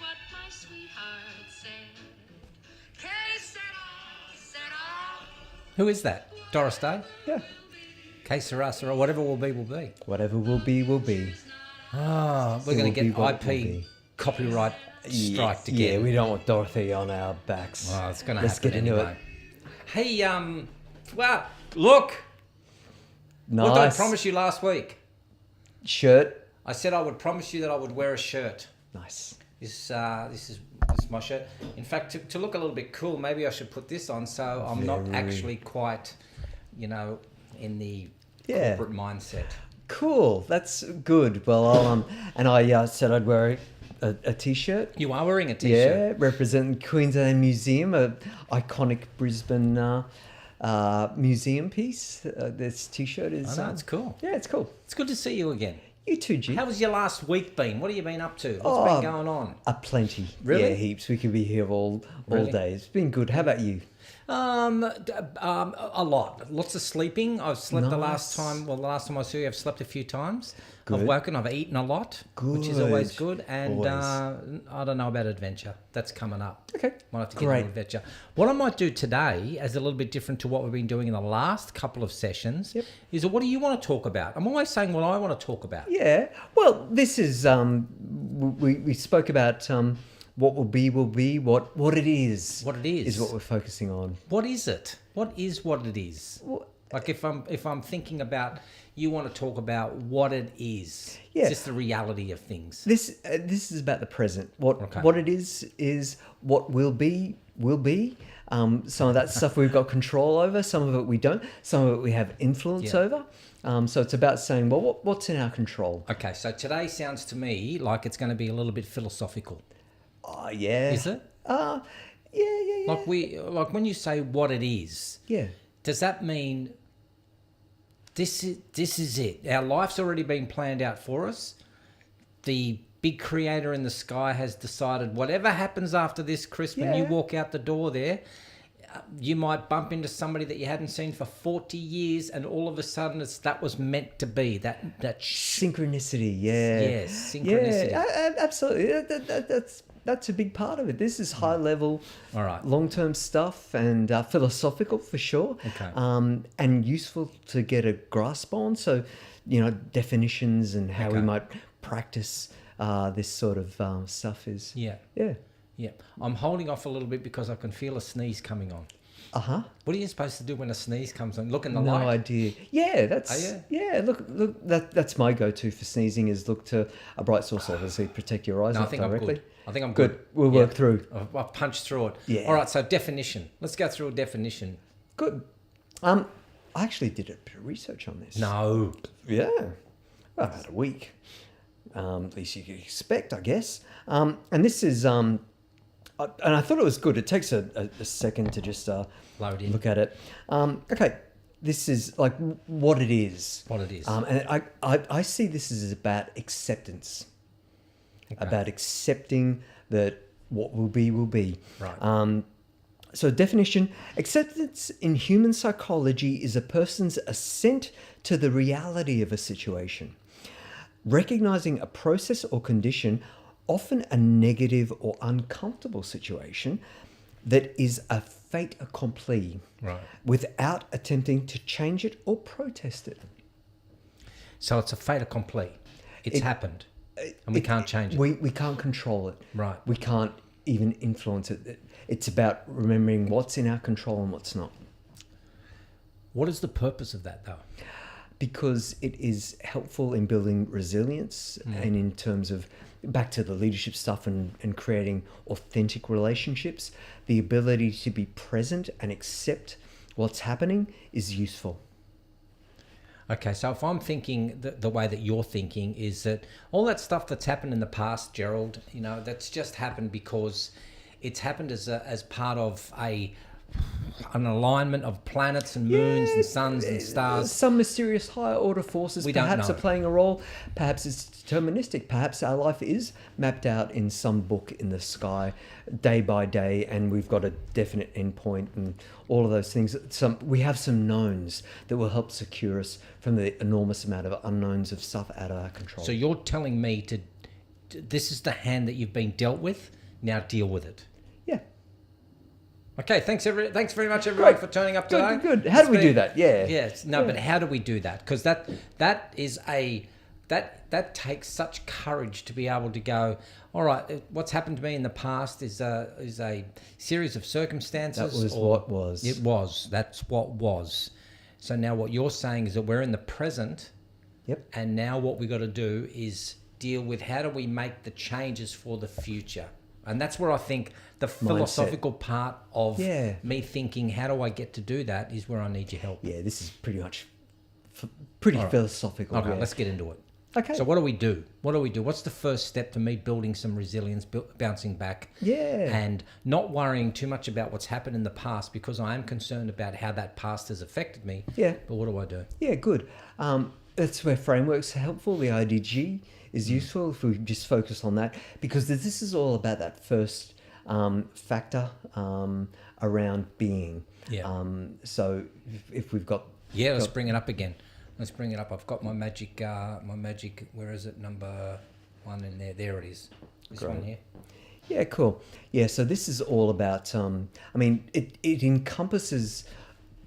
what my sweetheart said. Que sera, sera. Who is that? Doris Day? Yeah. Que sera, sera, whatever will be, will be. Whatever will be, will be. Oh, we're It going will to be get what it will IP be. copyright striked again. Yeah, we don't want Dorothy on our backs. Oh, it's going to Let's happen get into anyway. Hey, well, look. Nice. What did I promise you last week? Shirt. I said I would promise you that I would wear a shirt. Nice. This is my shirt. In fact, to look a little bit cool, maybe I should put this on so I'm not actually quite, in the corporate mindset. Cool. That's good. Well, I said I'd wear a t-shirt. You are wearing a t-shirt. Yeah, representing Queensland Museum, a iconic Brisbane museum piece. This t-shirt is. I know, it's cool. Yeah, it's cool. It's good to see you again. You too, G. How was your last week been? What have you been up to? What's been going on? Plenty. Really? Yeah, heaps. We could be here all day. It's been good. How about you? A lot. Lots of sleeping. I've slept the last time I saw you, I've slept a few times. Good. I've woken, I've eaten a lot, which is always good. And Always. I don't know about adventure. That's coming up. Okay. Might have to get an adventure. What I might do today, as a little bit different to what we've been doing in the last couple of sessions, is what do you want to talk about? I'm always saying what I want to talk about. Yeah. Well, this is we spoke about what will be, what it is. What it is. Is what we're focusing on. What is it? What is what it is? Like if I'm thinking about, you want to talk about what it is. Yeah. It's just the reality of things. This is about the present. What it is what will be. Some of that stuff we've got control over. Some of it we don't. Some of it we have influence over. So it's about saying, well, what's in our control? Okay, so today sounds to me like it's going to be a little bit philosophical. Oh, yeah. Is it? Yeah. Like when you say what it is. Yeah. Does that mean this is it? Our life's already been planned out for us. The big creator in the sky has decided whatever happens after this, Chris, when you walk out the door there, you might bump into somebody that you hadn't seen for 40 years, and all of a sudden that was meant to be. That synchronicity, yeah. Yes, synchronicity. Yeah, absolutely. That's a big part of it. This is high level, all right, long-term stuff, and philosophical for sure. Okay. And useful to get a grasp on. So, definitions and how we might practice this sort of stuff is. Yeah. I'm holding off a little bit because I can feel a sneeze coming on. What are you supposed to do when a sneeze comes on? Look in the light. No idea. Yeah, Look. That's my go-to for sneezing is look to a bright source. Obviously, protect your eyes. No, not I think directly. I'm good. I think I'm good. We'll work through. I've punched through it. Yeah. All right. So definition. Let's go through a definition. Good. I actually did a bit of research on this. No. Yeah. About a week. At least you could expect, I guess. And this is and I thought it was good. It takes a second to just load in. Look at it. Okay. This is like what it is. What it is. And I see this as about acceptance. Okay. About accepting that what will be, will be. Right. So definition, acceptance in human psychology is a person's assent to the reality of a situation. Recognizing a process or condition, often a negative or uncomfortable situation, that is a fait accompli, right, without attempting to change it or protest it. So it's a fait accompli. It's happened, and we can't change it. We can't control it. Right. We can't even influence it. It's about remembering what's in our control and what's not. What is the purpose of that, though? Because it is helpful in building resilience and in terms of back to the leadership stuff and creating authentic relationships, the ability to be present and accept what's happening is useful. Okay, so if I'm thinking the way that you're thinking is that all that stuff that's happened in the past, Gerald, that's just happened because it's happened as part of an alignment of planets and moons and suns and stars. Some mysterious higher order forces perhaps are playing a role. Perhaps it's deterministic. Perhaps our life is mapped out in some book in the sky day by day, and we've got a definite endpoint and all of those things. We have some knowns that will help secure us from the enormous amount of unknowns of stuff out of our control. So you're telling me this is the hand that you've been dealt with. Now deal with it. Yeah. Okay, thanks very much everyone Great. for turning up today. Good. How do we do that? Yeah. Yes. No, but how do we do that? Because that takes such courage to be able to go, all right, what's happened to me in the past is a series of circumstances. That was what was. It was. That's what was. So now what you're saying is that we're in the present. Yep. And now what we got to do is deal with how do we make the changes for the future. And that's where I think the philosophical part of me thinking, how do I get to do that, is where I need your help. Yeah, this is pretty much pretty philosophical. Okay, yeah. let's get into it. Okay. So what do we do? What's the first step to me building some resilience, bouncing back? Yeah. And not worrying too much about what's happened in the past, because I am concerned about how that past has affected me. Yeah. But what do I do? Yeah, good. That's where frameworks are helpful. The IDG is useful if we just focus on that, because this is all about that first factor around being. Yeah. So if we've got... Let's bring it up again. Let's bring it up. I've got my magic, where is it? Number 1 in there. There it is. This one here. Yeah, cool. Yeah, so this is all about, it encompasses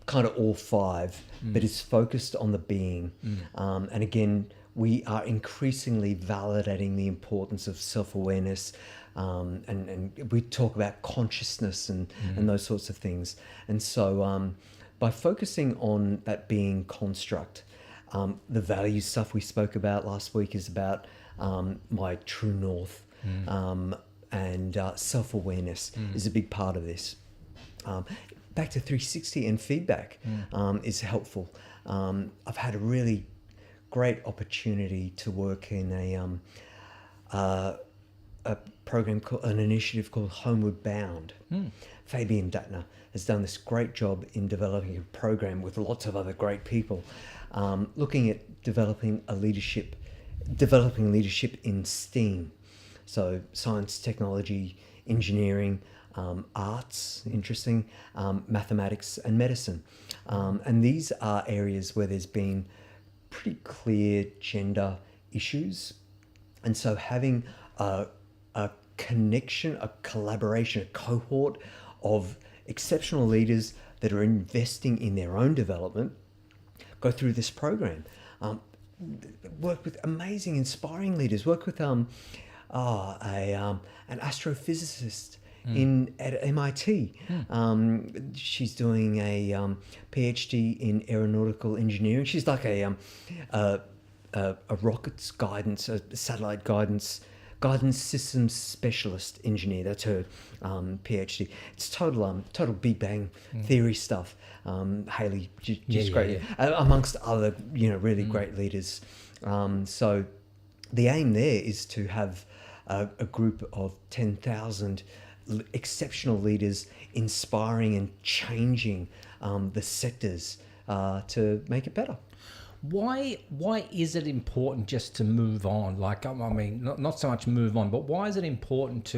kind of all 5, but it's focused on the being. And again, we are increasingly validating the importance of self-awareness, and we talk about consciousness and those sorts of things. And so by focusing on that being construct, the value stuff we spoke about last week is about my true north, and self-awareness is a big part of this. Back to 360 and feedback is helpful. I've had a really great opportunity to work in a program called, an initiative called Homeward Bound. Fabian Dattner has done this great job in developing a program with lots of other great people, looking at developing leadership in STEAM. So science, technology, engineering, arts, interesting, mathematics and medicine. And these are areas where there's been pretty clear gender issues. And so having a connection, a collaboration, a cohort of exceptional leaders that are investing in their own development go through this program. Work with amazing, inspiring leaders. Work with an astrophysicist at MIT. She's doing a PhD in aeronautical engineering. She's like a rockets guidance, a satellite guidance systems specialist engineer. That's her PhD. It's total Big Bang theory stuff. Haley, just great, amongst other really great leaders. So the aim there is to have a group of 10,000 exceptional leaders inspiring and changing the sectors to make it better. Why is it important just to move on? Like, I mean, not so much move on, but why is it important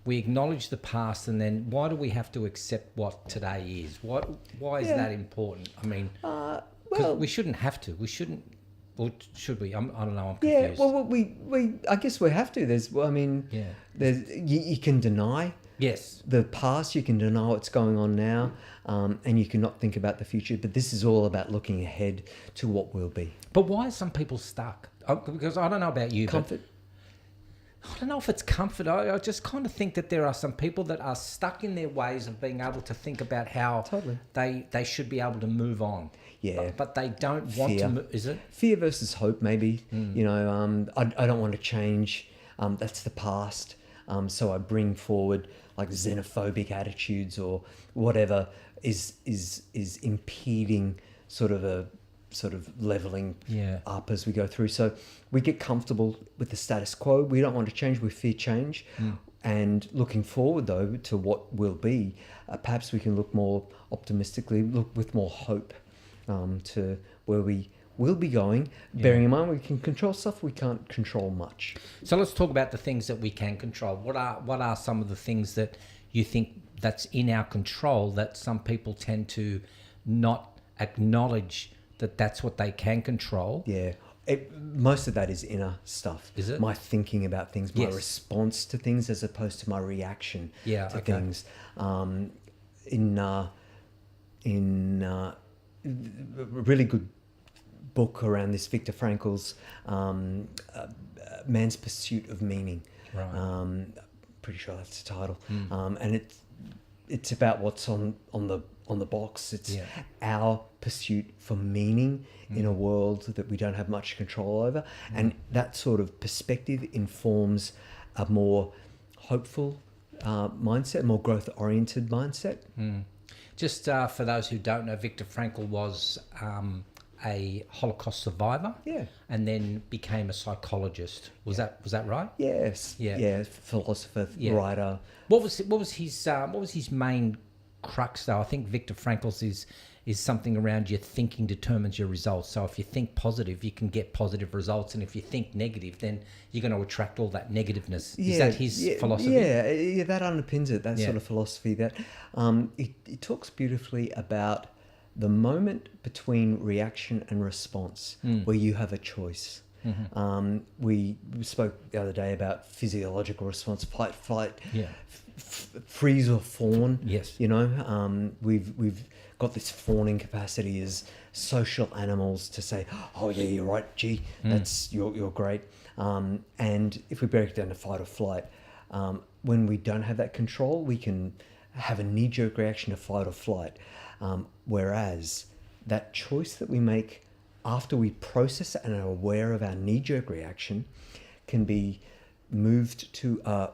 we acknowledge the past, and then why do we have to accept what today is? Why is that important? I mean, because we shouldn't have to. We shouldn't, or should we? I don't know. I'm confused. Yeah. Well, we I guess we have to. There's you can deny. Yes. The past, you can deny what's going on now, and you cannot think about the future. But this is all about looking ahead to what will be. But why are some people stuck? Because I don't know about you. Comfort. I don't know if it's comfort. I just kind of think that there are some people that are stuck in their ways of being able to think about how they should be able to move on. Yeah. But they don't want to move. Is it? Fear versus hope, maybe. I don't want to change. That's the past. So I bring forward like xenophobic attitudes or whatever is impeding sort of leveling up as we go through. So we get comfortable with the status quo. We don't want to change. We fear change. And looking forward, though, to what will be, perhaps we can look more optimistically, look with more hope to where we will be going, bearing in mind we can control stuff, we can't control much. So let's talk about the things that we can control. What are some of the things that you think that's in our control that some people tend to not acknowledge that that's what they can control? Yeah, most of that is inner stuff. Is it? My thinking about things, my Yes. response to things, as opposed to my reaction Yeah, to okay. things. In a really good book around this, Viktor Frankl's Man's Pursuit of Meaning. Right. Pretty sure that's the title. And it's about what's on the box. It's Yeah. our pursuit for meaning in a world that we don't have much control over, and that sort of perspective informs a more hopeful mindset, a more growth-oriented mindset. Just for those who don't know, Viktor Frankl was a Holocaust survivor, Yeah. and then became a psychologist. Was that right? Yes. Yeah. Yeah. Philosopher, Yeah. writer. What was his main crux though? I think Viktor Frankl's is something around your thinking determines your results. So if you think positive, you can get positive results, and if you think negative, then you're going to attract all that negativeness. Is that his philosophy? Yeah, that underpins it. That Yeah. sort of philosophy. That it talks beautifully about the moment between reaction and response, where you have a choice. We spoke the other day about physiological response: fight, flight, Yeah. freeze or fawn. Yes. You know, we've got this fawning capacity as social animals to say, "Oh yeah, you're right, gee, that's you're great." And if we break it down to fight or flight, when we don't have that control, we can have a knee-jerk reaction to fight or flight. Whereas that choice that we make after we process it and are aware of our knee-jerk reaction can be moved to a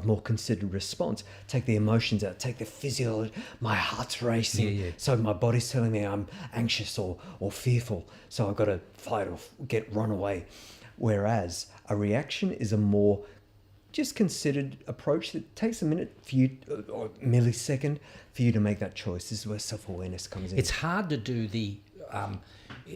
more considered response. Take the emotions out, take the physiology, my heart's racing, Yeah. so my body's telling me I'm anxious or fearful, so I've got to fight or run away. Whereas a reaction is a more just considered approach that takes a minute for you, or a millisecond for you to make that choice. This is where self-awareness comes in. It's hard to do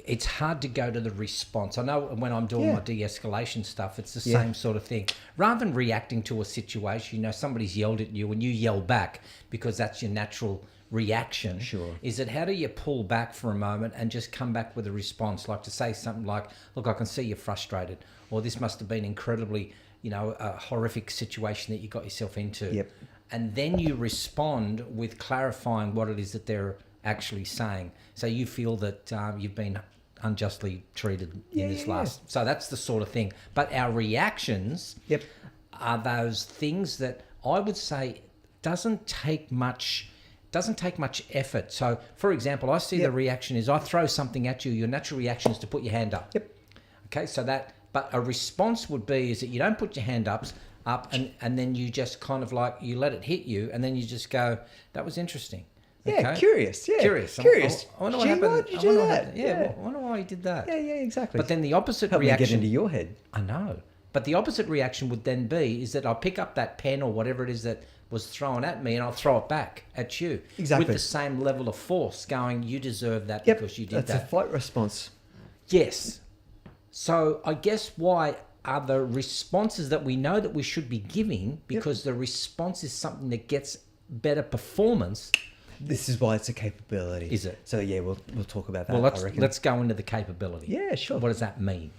it's hard to go to the response. I know when I'm doing my de-escalation stuff, it's the same sort of thing. Rather than reacting to a situation, you know, somebody's yelled at you and you yell back because that's your natural reaction. Sure. Is it how do you pull back for a moment and just come back with a response, like to say something like, look, I can see you're frustrated, or this must have been incredibly, you know, a horrific situation that you got yourself into. Yep. And then you respond with clarifying what it is that they're actually saying. So you feel that you've been unjustly treated in this last. So that's the sort of thing. But our reactions are those things that I would say doesn't take much effort. So, for example, I see the reaction is I throw something at you. Your natural reaction is to put your hand up. Yep. Okay, so but a response would be is that you don't put your hand up and then you just kind of like you let it hit you and then you just go, that was interesting. Yeah, Okay? curious. Yeah, Curious. Curious. I wonder what Gee, happened. why did you I do wonder what that? happened. Yeah, I wonder why he did that. Yeah, exactly. But then the opposite Help me reaction. get into your head. I know. But the opposite reaction would then be is that I'll pick up that pen or whatever it is that was thrown at me and I'll throw it back at you. Exactly. With the same level of force going, you deserve that Yep, because you did that's that. a fight response. Yes. So I guess why are the responses that we know that we should be giving, because the response is something that gets better performance. This is why it's a capability. Is it? So yeah, we'll talk about that. Well, I reckon. let's go into the capability. Yeah, sure. What does that mean?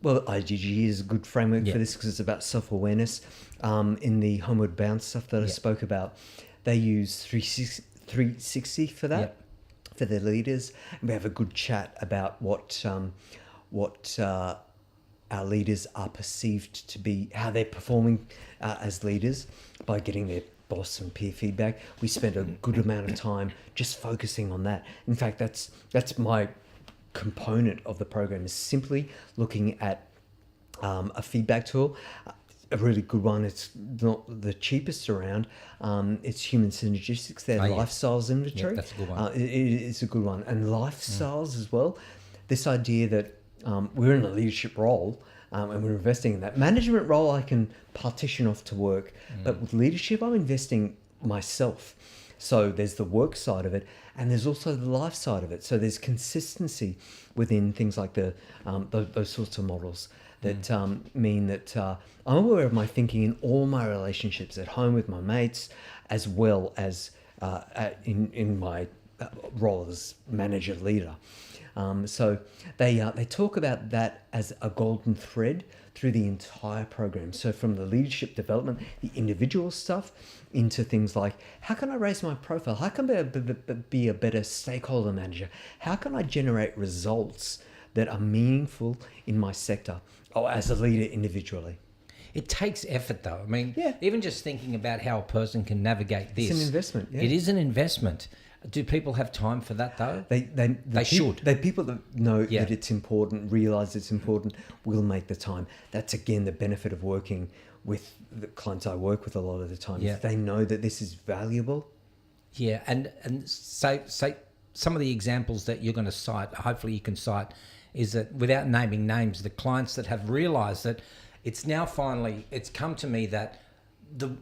Well, IgG is a good framework for this because it's about self-awareness. In the Homeward Bound stuff that I spoke about, they use 360 for that, for their leaders. And we have a good chat about what our leaders are perceived to be, how they're performing as leaders by getting their boss and peer feedback. We spend a good amount of time just focusing on that. In fact, that's my component of the program, is simply looking at a feedback tool, a really good one. It's not the cheapest around. It's Human Synergistics, their lifestyles inventory. Yeah, that's a good one. It's a good one. And lifestyles as well. This idea that we're in a leadership role and we're investing in that. Management role I can partition off to work, but with leadership I'm investing myself. So there's the work side of it, and there's also the life side of it. So there's consistency within things like those sorts of models that mean that I'm aware of my thinking in all my relationships, at home with my mates, as well as in my role as manager leader. So they talk about that as a golden thread through the entire program. So from the leadership development, the individual stuff, into things like, how can I raise my profile? How can I be a better stakeholder manager? How can I generate results that are meaningful in my sector or as a leader individually? It takes effort, though. I mean, Yeah. even just thinking about how a person can navigate this. It's an investment. Yeah. It is an investment. Do people have time for that, though? They should. The people that know Yeah. that it's important, realize it's important, will make the time. That's again the benefit of working with the clients I work with a lot of the time. Yeah. If they know that this is valuable. Yeah, and say some of the examples that you're going to cite, hopefully you can cite, is that without naming names, the clients that have realised that it's now finally, it's come to me that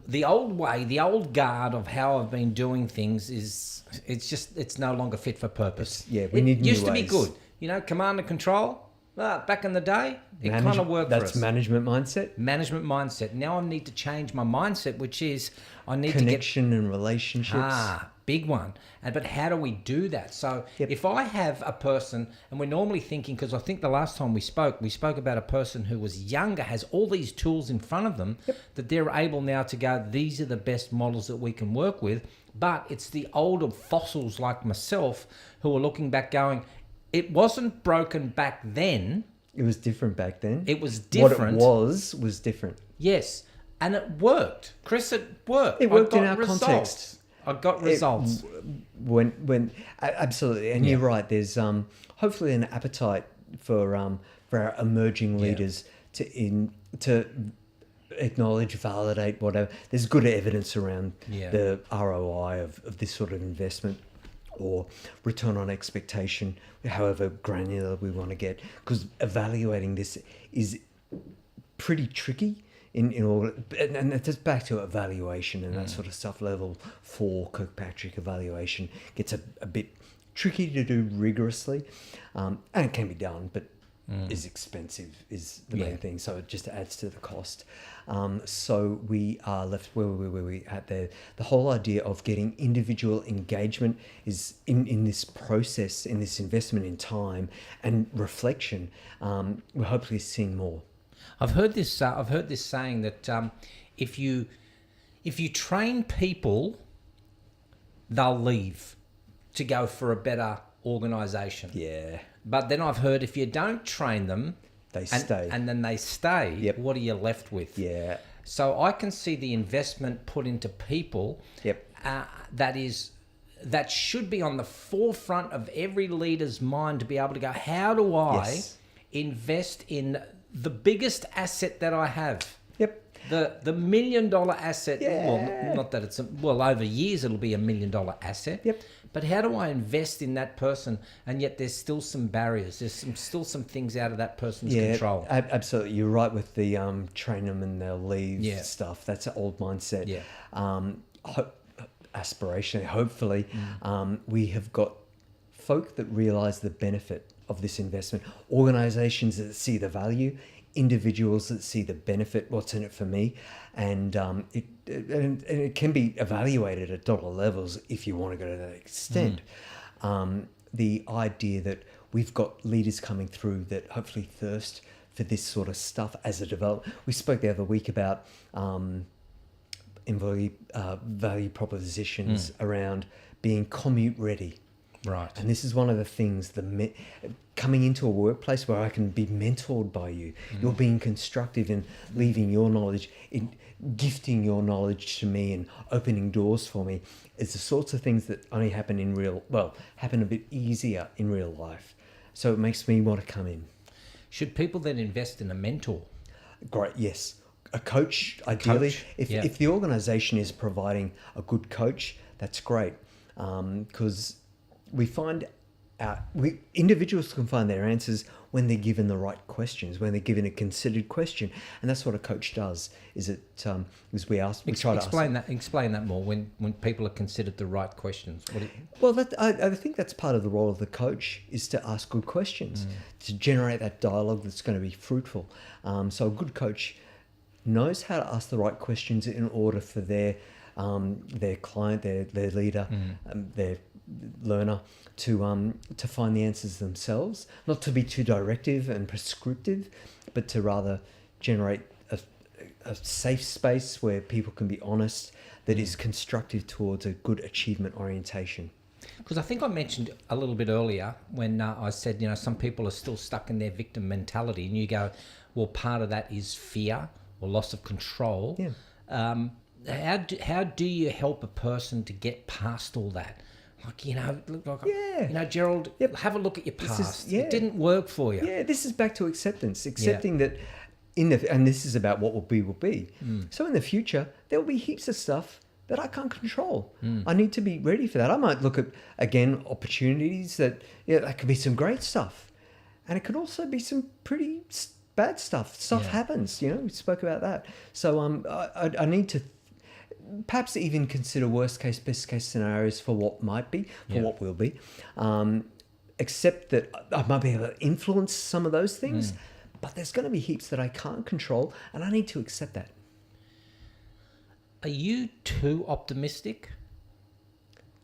the old way, the old guard of how I've been doing things it's no longer fit for purpose. We need It new used to be ways. good, command and control. Back in the day, it kind of worked for us. That's management mindset. Management mindset. Now I need to change my mindset, which is I need to get Connection and relationships. big one. But how do we do that? So if I have a person, and we're normally thinking, because I think the last time we spoke about a person who was younger, has all these tools in front of them that they're able now to go, these are the best models that we can work with. But it's the older fossils like myself who are looking back going, it wasn't broken back then. It was different back then. It was different. What it was different. Yes. And it worked. Chris, it worked. It worked I got in our results. context. I got results. Absolutely, and you're right. There's hopefully an appetite for our emerging leaders to acknowledge, validate, whatever. There's good evidence around the ROI of this sort of investment or return on expectation, however granular we want to get, because evaluating this is pretty tricky. In all, and it's back to evaluation and that sort of stuff. Level 4 Kirkpatrick evaluation gets a bit tricky to do rigorously, and it can be done, but is expensive is the main thing. So it just adds to the cost. So we are left where we at there. The whole idea of getting individual engagement is in this process, in this investment in time and reflection. We're hopefully seeing more. I've heard this saying that if you train people, they'll leave to go for a better organisation. Yeah. But then I've heard if you don't train them, They stay. and then they stay. Yep. What are you left with? Yeah. So I can see the investment put into people. Yep. That should be on the forefront of every leader's mind to be able to go, how do I invest in the biggest asset that I have? Yep. The $1 million asset. Yeah. Well, not that it's over years it'll be $1 million asset. Yep. But how do I invest in that person? And yet there's still some barriers. There's still some things out of that person's control. Absolutely. You're right with the train them and they'll leave stuff. That's an old mindset. Yeah. Aspiration. Hopefully, we have got folk that realise the benefit of this investment, organisations that see the value, individuals that see the benefit, what's in it for me, and it can be evaluated at dollar levels if you want to go to that extent. The idea that we've got leaders coming through that hopefully thirst for this sort of stuff as a development. We spoke the other week about value propositions around being commute ready. Right. And this is one of the things, coming into a workplace where I can be mentored by you. You're being constructive in leaving your knowledge, in gifting your knowledge to me and opening doors for me. It's the sorts of things that only happen happen a bit easier in real life. So it makes me want to come in. Should people then invest in a mentor? Great, yes. A coach, ideally. If the organisation is providing a good coach, that's great. Because we find individuals can find their answers when they're given the right questions, when they're given a considered question, and that's what a coach does. Is we try to explain that more. When people are considered the right questions. I think that's part of the role of the coach, is to ask good questions, to generate that dialogue that's going to be fruitful. So a good coach knows how to ask the right questions in order for their their client, their leader, their learner to find the answers themselves, not to be too directive and prescriptive, but to rather generate a safe space where people can be honest, that is constructive towards a good achievement orientation. Because I think I mentioned a little bit earlier when I said, some people are still stuck in their victim mentality, and you go, well, part of that is fear or loss of control. Yeah. How do you help a person to get past all that? Gerald, Yep. have a look at your past. yeah. It didn't work for you. Yeah, this is back to acceptance, accepting that and this is about what will be. So in the future, there will be heaps of stuff that I can't control. I need to be ready for that. I might look at, again, opportunities that could be some great stuff. And it could also be some pretty bad stuff. Stuff happens, we spoke about that. So I need to perhaps even consider worst case, best case scenarios for what might be, for what will be. Accept that I might be able to influence some of those things, but there's going to be heaps that I can't control, and I need to accept that. Are you too optimistic?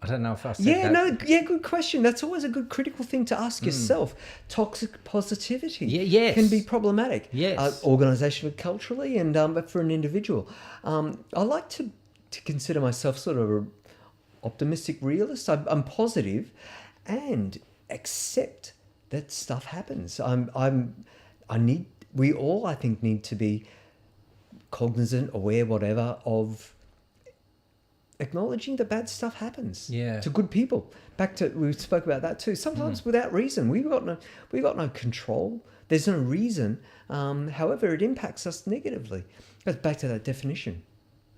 I don't know if I said that. Good question. That's always a good critical thing to ask yourself. Toxic positivity can be problematic. Yes. Organisationally, culturally, and but for an individual. I like to consider myself sort of an optimistic realist. I'm positive and accept that stuff happens. We all, I think, need to be cognizant, aware, whatever, of acknowledging that bad stuff happens to good people. We spoke about that too. Sometimes without reason, we got no control. There's no reason. However, it impacts us negatively. Goes back to that definition.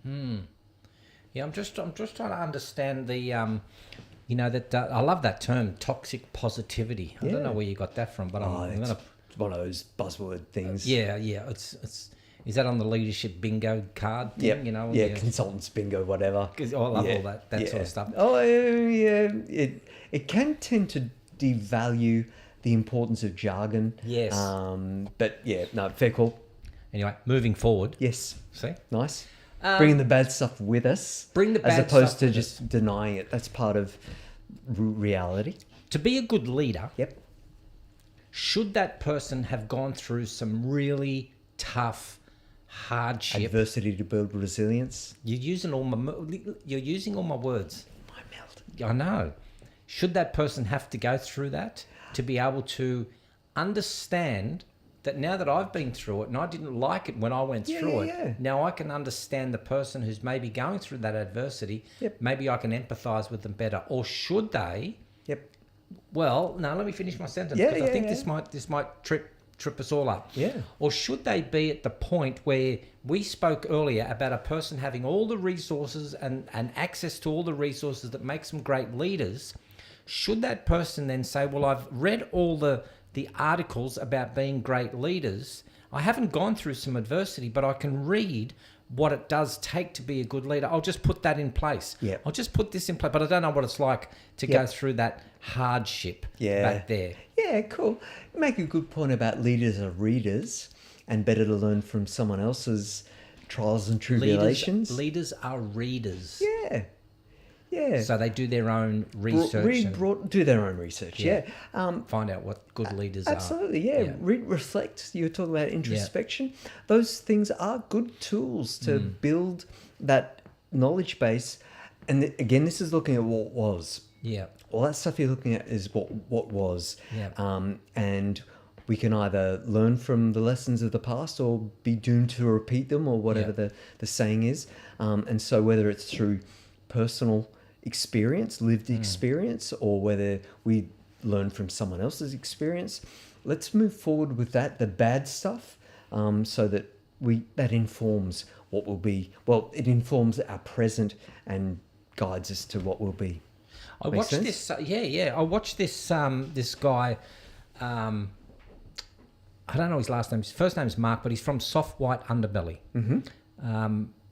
Yeah, I'm just trying to understand the that I love that term, toxic positivity. I don't know where you got that from, but I'm gonna. It's one of those buzzword things. Yeah. It's is that on the leadership bingo card thing? Consultants bingo, whatever. I love all that sort of stuff. Oh yeah, it can tend to devalue the importance of jargon. Yes. But fair call. Anyway, moving forward. Yes. See, nice. Bringing the bad stuff with us. Bring the bad as opposed stuff to just denying it. That's part of reality. To be a good leader. Yep. Should that person have gone through some really tough hardship? Adversity to build resilience. You're using all my words. My melt. I know. Should that person have to go through that to be able to understand that now that I've been through it and I didn't like it when I went through it, now I can understand the person who's maybe going through that adversity. Yep. Maybe I can empathise with them better. Or should they? Yep. Well, no, let me finish my sentence because I think this might trip us all up. Yeah. Or should they be at the point where we spoke earlier about a person having all the resources and access to all the resources that makes them great leaders? Should that person then say, well, I've read all the articles about being great leaders. I haven't gone through some adversity, but I can read what it does take to be a good leader. I'll just put that in place. Yep. I'll just put this in place, but I don't know what it's like to go through that hardship back there. Yeah, cool. You make a good point about leaders are readers and better to learn from someone else's trials and tribulations. Leaders are readers. Yeah. Yeah. So they do their own research. Do their own research, Find out what good leaders absolutely, yeah. Read, reflect. You were talking about introspection. Those things are good tools to build that knowledge base. And again, this is looking at what was. Yeah. All that stuff you're looking at is what was. Yeah. And we can either learn from the lessons of the past or be doomed to repeat them or whatever the saying is. And so whether it's through personal experience, lived experience, or whether we learn from someone else's experience, let's move forward with that, the bad stuff, so that that informs what will be. Well, it informs our present and guides us to what will be. I watched this. I watched this. This guy. I don't know his last name. His first name is Mark, but he's from Soft White Underbelly.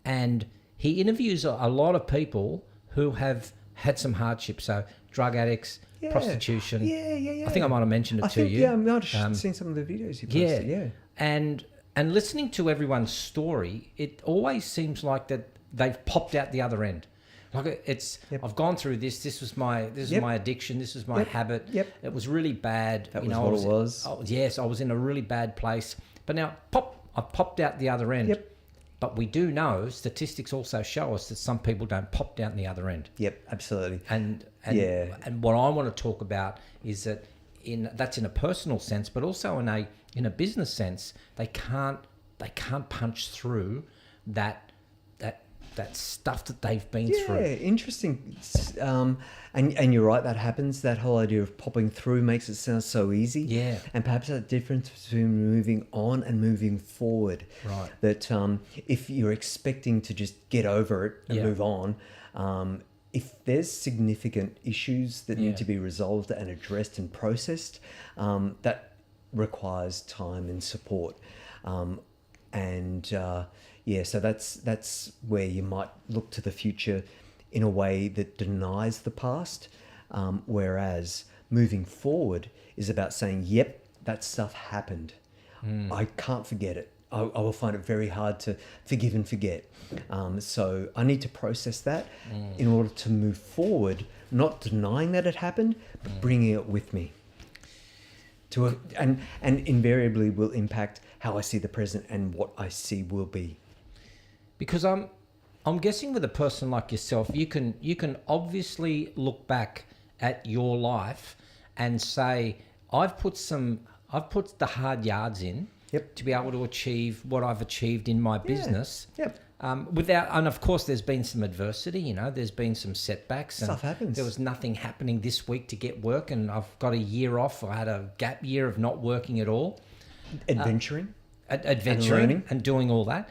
And he interviews a lot of people who have had some hardship. So drug addicts, prostitution. Yeah. I think I might have mentioned it to you. Yeah, I might have seen some of the videos you posted. And And listening to everyone's story, it always seems like that they've popped out the other end. Like it's, I've gone through this. This was my addiction. This was my habit. It was really bad. That was what it was. Yes, I was in a really bad place. But now, I popped out the other end. But we do know, statistics also show us that some people don't pop down the other end. Yep, absolutely. And what I want to talk about is that that's in a personal sense, but also in a business sense, they can't punch through that stuff that they've been through. Yeah, interesting. And you're right, that happens. That whole idea of popping through makes it sound so easy. Yeah. And perhaps that difference between moving on and moving forward. Right. That if you're expecting to just get over it and move on, if there's significant issues that need to be resolved and addressed and processed, that requires time and support. So that's where you might look to the future in a way that denies the past, whereas moving forward is about saying, yep, that stuff happened. I can't forget it. I will find it very hard to forgive and forget. So I need to process that in order to move forward, not denying that it happened, but bringing it with me. And invariably will impact how I see the present and what I see will be. Because I'm guessing with a person like yourself, you can obviously look back at your life and say, I've put the hard yards in to be able to achieve what I've achieved in my business. And of course, there's been some adversity. There's been some setbacks. Stuff happens. There was nothing happening this week to get work, and I've got a year off. I had a gap year of not working at all. Adventuring and doing all that.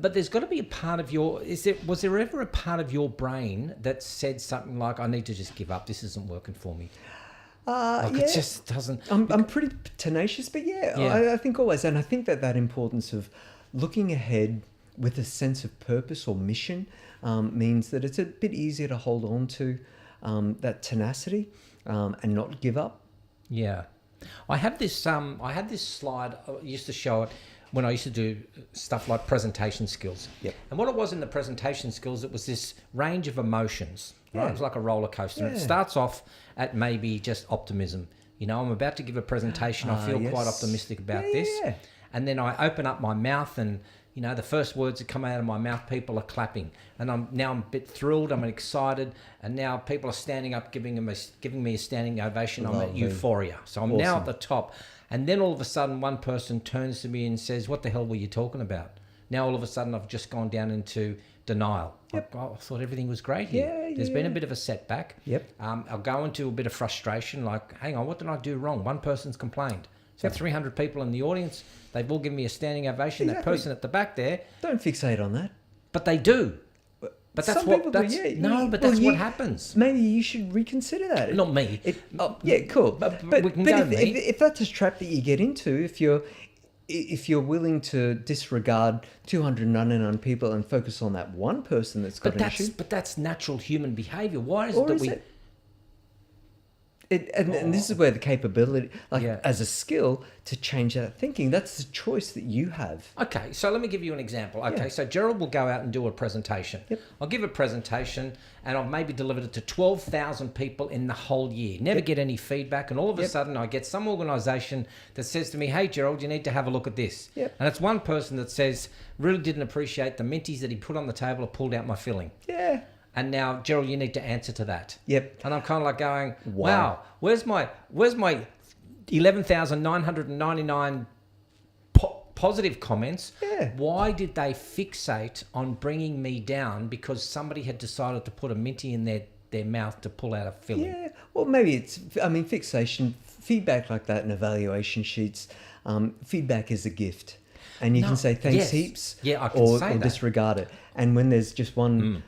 But there's got to be a part of was there ever a part of your brain that said something like, I need to just give up, this isn't working for me? It just doesn't. I'm pretty tenacious, but I think always. And I think that importance of looking ahead with a sense of purpose or mission means that it's a bit easier to hold on to that tenacity and not give up. Yeah. I had this slide, I used to show it when I used to do stuff like presentation skills. And what it was in the presentation skills, it was this range of emotions. Right? It was like a roller coaster. And it starts off at maybe just optimism. I'm about to give a presentation. I feel quite optimistic about this. And then I open up my mouth and, the first words that come out of my mouth, people are clapping. And I'm a bit thrilled, I'm excited. And now people are standing up, giving me a standing ovation. I'm at euphoria. So I'm now at the top. And then all of a sudden, one person turns to me and says, what the hell were you talking about? Now, all of a sudden, I've just gone down into denial. I thought everything was great here. There's been a bit of a setback. I'll go into a bit of frustration, like, hang on, what did I do wrong? One person's complained. So 300 people in the audience, they've all given me a standing ovation. That person at the back there. Don't fixate on that. But they do. But that's what what happens. Maybe you should reconsider that. Not me. Cool. But we can go if that's a trap that you get into, if you're willing to disregard 299 people and focus on that one person that's got an issue. But that's natural human behaviour. Why is it that we... And this is where the capability, as a skill, to change that thinking, that's the choice that you have. Okay, so let me give you an example. Okay, so Gerald will go out and do a presentation. I'll give a presentation and I've maybe delivered it to 12,000 people in the whole year. Never get any feedback, and all of a sudden I get some organisation that says to me, hey Gerald, you need to have a look at this. And it's one person that says, really didn't appreciate the minties that he put on the table or pulled out my filling. And now, Gerald, you need to answer to that. And I'm kind of like going, wow, where's my 11,999 positive comments? Why did they fixate on bringing me down because somebody had decided to put a minty in their mouth to pull out a filling? Well, maybe fixation, feedback like that in evaluation sheets, feedback is a gift. And you can say thanks heaps I can or say that. Disregard it. And when there's just one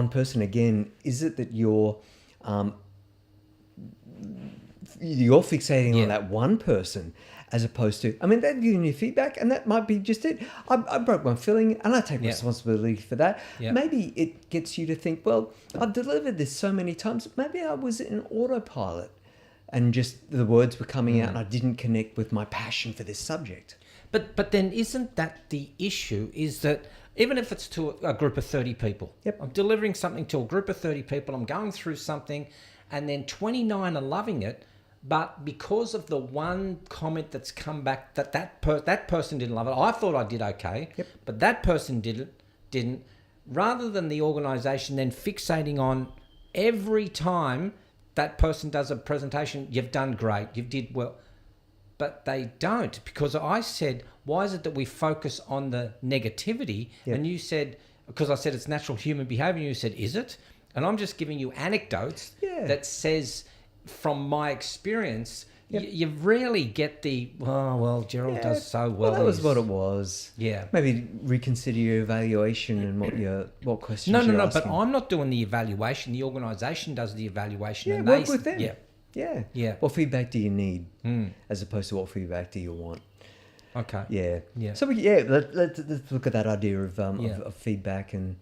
person, again, is it that you're fixating on that one person as opposed to, they're giving you feedback and that might be just it. I broke my filling and I take responsibility for that. Maybe it gets you to think, well, I've delivered this so many times. Maybe I was in autopilot and just the words were coming out and I didn't connect with my passion for this subject. But then isn't that the issue? Is that even if it's to a group of 30 people, Yep. I'm delivering something to a group of 30 people, I'm going through something, and then 29 are loving it, but because of the one comment that's come back that person didn't love it, I thought I did okay, Yep. but that person didn't. Rather than the organisation then fixating on every time that person does a presentation, you've done great, you did well. But they don't, because I said, why is it that we focus on the negativity? Yep. And you said, because I said it's natural human behaviour, and you said, is it? And I'm just giving you anecdotes Yeah. that says, from my experience, Yep. you rarely get the, oh, well, Gerald does so well. That was He's- what it was. Yeah. Maybe reconsider your evaluation and what questions No, you're but asking. I'm not doing the evaluation. The organisation does the evaluation. Yeah, and work they, with them. Yeah. Yeah. Yeah. What feedback do you need Mm. as opposed to what feedback do you want? Okay. Yeah. Yeah. So let's look at that idea of Yeah. of feedback and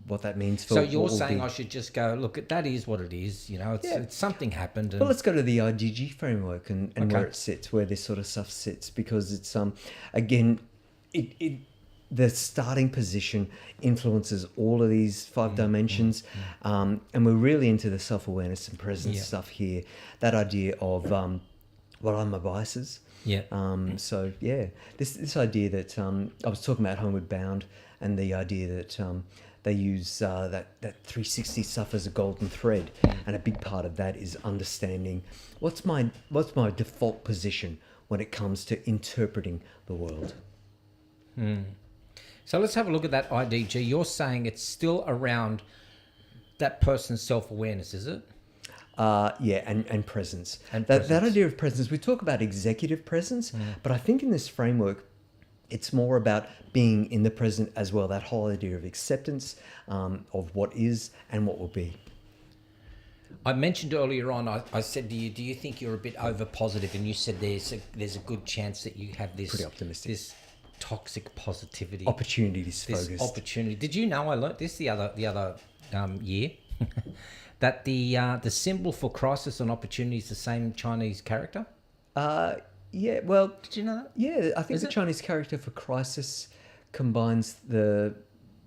what that means for. So you're what will saying be. I should just go, look, that is what it is. You know, it's something happened. And Well, let's go to the IDG framework and Okay. where it sits, where this sort of stuff sits, because it's again, the starting position influences all of these five dimensions, and we're really into the self-awareness and presence Yeah. stuff here. That idea of what are my biases? Yeah. So yeah, this idea that I was talking about Homeward Bound, and the idea that they use that 360 stuff as a golden thread, and a big part of that is understanding what's my default position when it comes to interpreting the world. So let's have a look at that IDG. You're saying it's still around that person's self-awareness, is it? Yeah, and presence. And That presence. idea of presence, we talk about executive presence, but I think in this framework, it's more about being in the present as well. That whole idea of acceptance of what is and what will be. I mentioned earlier on, I said to you, do you think you're a bit over positive? And you said there's a good chance that you have this Pretty optimistic. this toxic positivity, Opportunities this focused. opportunity. Did you know I learnt this the other year that the symbol for crisis and opportunity is the same Chinese character? Yeah, well, Did you know that? yeah, I think Is the it? Chinese character for crisis combines the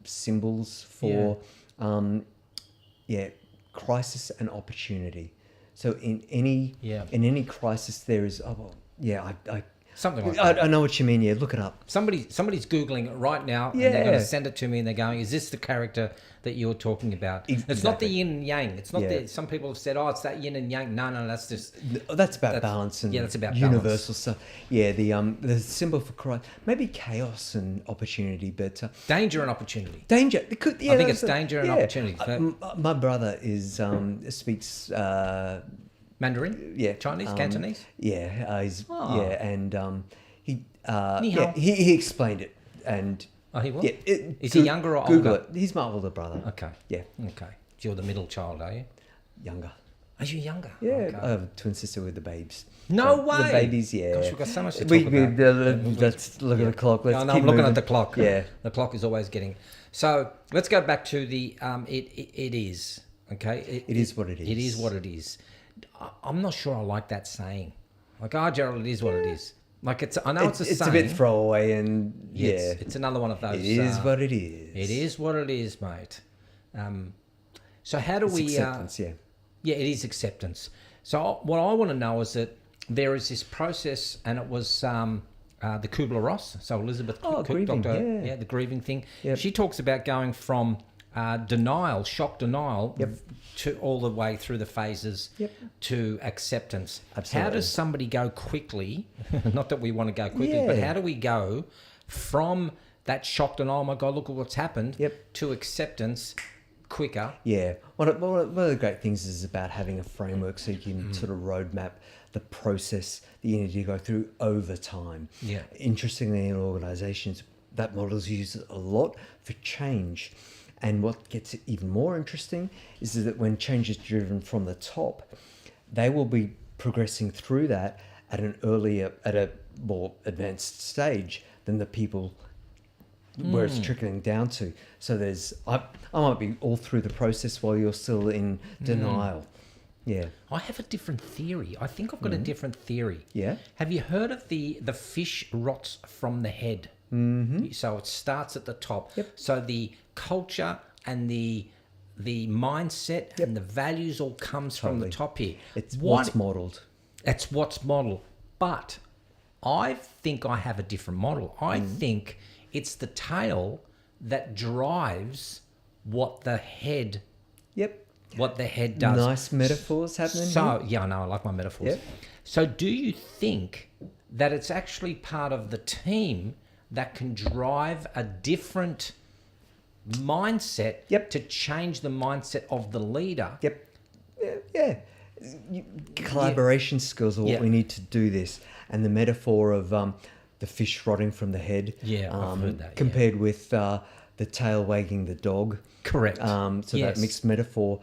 symbols for, crisis and opportunity. So in any crisis, there is, Something like that. I know what you mean. Yeah, look it up. Somebody's Googling it right now, and they're going Yeah. to send it to me, and they're going, "Is this the character that you're talking about?" It's not Exactly. the yin and yang. It's not Yeah. the. Some people have said, "Oh, it's that yin and yang." No, that's just. That's about balance and that's about universal stuff. Yeah, the symbol for crisis, maybe chaos and opportunity, but Danger and opportunity. danger. It could, yeah, I think that's it's danger and opportunity. My brother speaks. Mandarin? Yeah, Chinese? um, Cantonese? Yeah, and he Ni hao. he explained it, and Oh, he will? yeah, Is he younger or Google older? it. He's my older brother. Okay. Yeah, Okay. So you're the middle child, are you? younger. Are you younger? Yeah, Okay. I have a twin sister with the babes. No So way! The babies, yeah. Gosh, we've got so much to We- talk we- about. let's look at the clock. Let's No, keep I'm looking moving. at the clock. Yeah. The clock is always getting. So let's go back to the it is. Okay. It is what it is. It is what it is. I'm not sure I like that saying. Like, Gerald, it is what it is. Like I know it's a It's saying. a bit throwaway, and yeah, It's another one of those. it is what it is. It is what it is, mate. So how do It's we? acceptance, yeah. Yeah, it is acceptance. So what I want to know is that there is this process, and it was the Kubler-Ross. So Elizabeth, grieving, Dr. yeah. The grieving thing. Yep. She talks about going from denial, shock denial, to all the way through the phases to acceptance. Absolutely. How does somebody go quickly? Not that we want to go quickly, but Yeah. how do we go from that shock denial? Oh my God, look at what's happened. Yep. To acceptance quicker. Yeah, one of the great things is about having a framework so you can sort of roadmap the process that you need to go through over time. Yeah. Interestingly, in organisations, that model is used a lot for change. And what gets it even more interesting is that when change is driven from the top, they will be progressing through that at a more advanced stage than the people where it's trickling down to. So I might be all through the process while you're still in denial. Yeah. I have a different theory. I think I've got a different theory. Yeah. Have you heard of the fish rots from the head? Mm-hmm. So it starts at the top. Yep. So the culture and the mindset and the values all comes from the top here. It's what's modelled. That's what's model. But I think I have a different model. I think it's the tail that drives what the head Yep. does. Nice metaphors happening here. So, yeah, I know, I like my metaphors. Yep. So do you think that it's actually part of the team that can drive a different mindset to change the mindset of the leader? Yep. Yeah. Collaboration skills are what we need to do this. And the metaphor of the fish rotting from the head. Yeah, I've heard that. Compared with the tail wagging the dog. Correct. So that mixed metaphor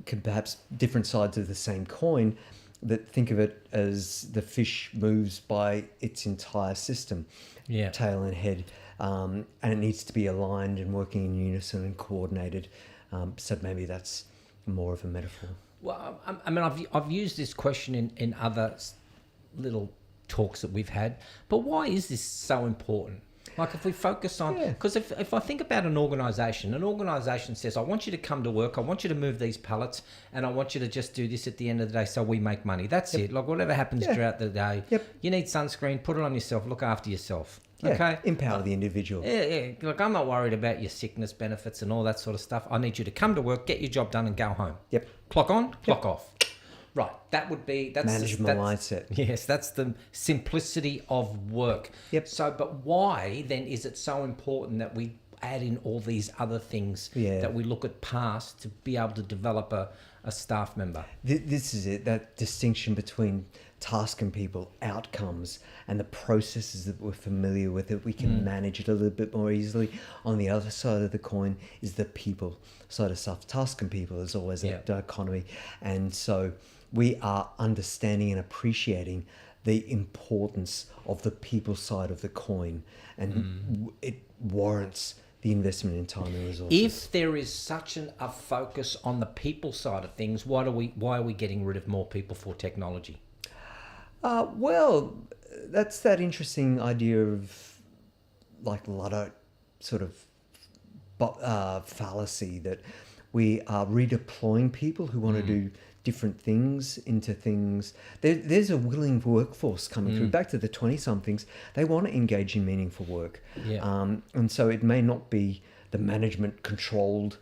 can perhaps different sides of the same coin that think of it as the fish moves by its entire system. Yeah. Tail and head. And it needs to be aligned and working in unison and coordinated. So maybe that's more of a metaphor. Well, I mean, I've used this question in other little talks that we've had, but why is this so important? Like if we focus on, because if I think about an organisation says, I want you to come to work, I want you to move these pallets, and I want you to just do this at the end of the day so we make money. That's it. Like whatever happens throughout the day, you need sunscreen, put it on yourself, look after yourself. Yeah, okay? Empower the individual. Yeah. Like I'm not worried about your sickness benefits and all that sort of stuff. I need you to come to work, get your job done and go home. Yep. Clock on, clock off. Right, that's Management mindset. Yes, that's the simplicity of work. Yep. So, but why then is it so important that we add in all these other things that we look at past to be able to develop a staff member? This is it, that distinction between task and people, outcomes, and the processes that we're familiar with, that we can manage it a little bit more easily. On the other side of the coin is the people side of stuff. Task and people is always a dichotomy. And so we are understanding and appreciating the importance of the people side of the coin, and it warrants the investment in time and resources. If there is such a focus on the people side of things, why are we getting rid of more people for technology? Well, that's that interesting idea of like Luddite sort of fallacy that we are redeploying people who want to do different things into things. There's a willing workforce coming through. Back to the 20-somethings, they want to engage in meaningful work. Yeah. And so it may not be the management-controlled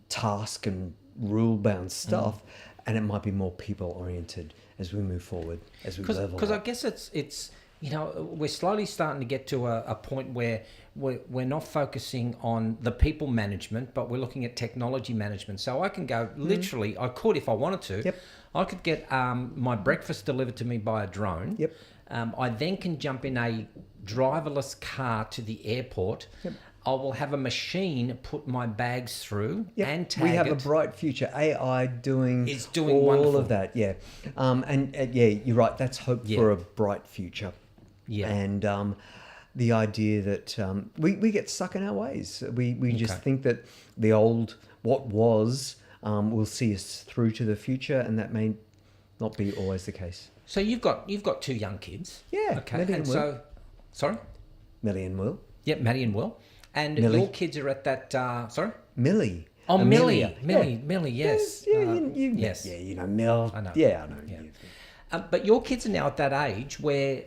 task and rule-bound stuff, and it might be more people-oriented as we move forward, as we level Because up. I guess it's we're slowly starting to get to a point where we're not focusing on the people management, but we're looking at technology management. So I can go literally, I could if I wanted to, I could get my breakfast delivered to me by a drone. Yep. I then can jump in a driverless car to the airport. Yep. I will have a machine put my bags through and tag we have it. a bright future. AI doing all wonderful. of that. Yeah, and you're right. That's hope for a bright future. Yeah. And the idea that we get stuck in our ways. We just think that the old what was will see us through to the future, and that may not be always the case. So you've got two young kids. Yeah. Okay. Millie And and Will. sorry. Millie and Will. Yep, Maddie and Will. And Millie. your kids are at that, sorry? Millie. Oh, Amelia. Millie, yes. Yes. Yes. Yeah, you know, Mel. I know. Yeah, I know. Yeah. But your kids are now at that age where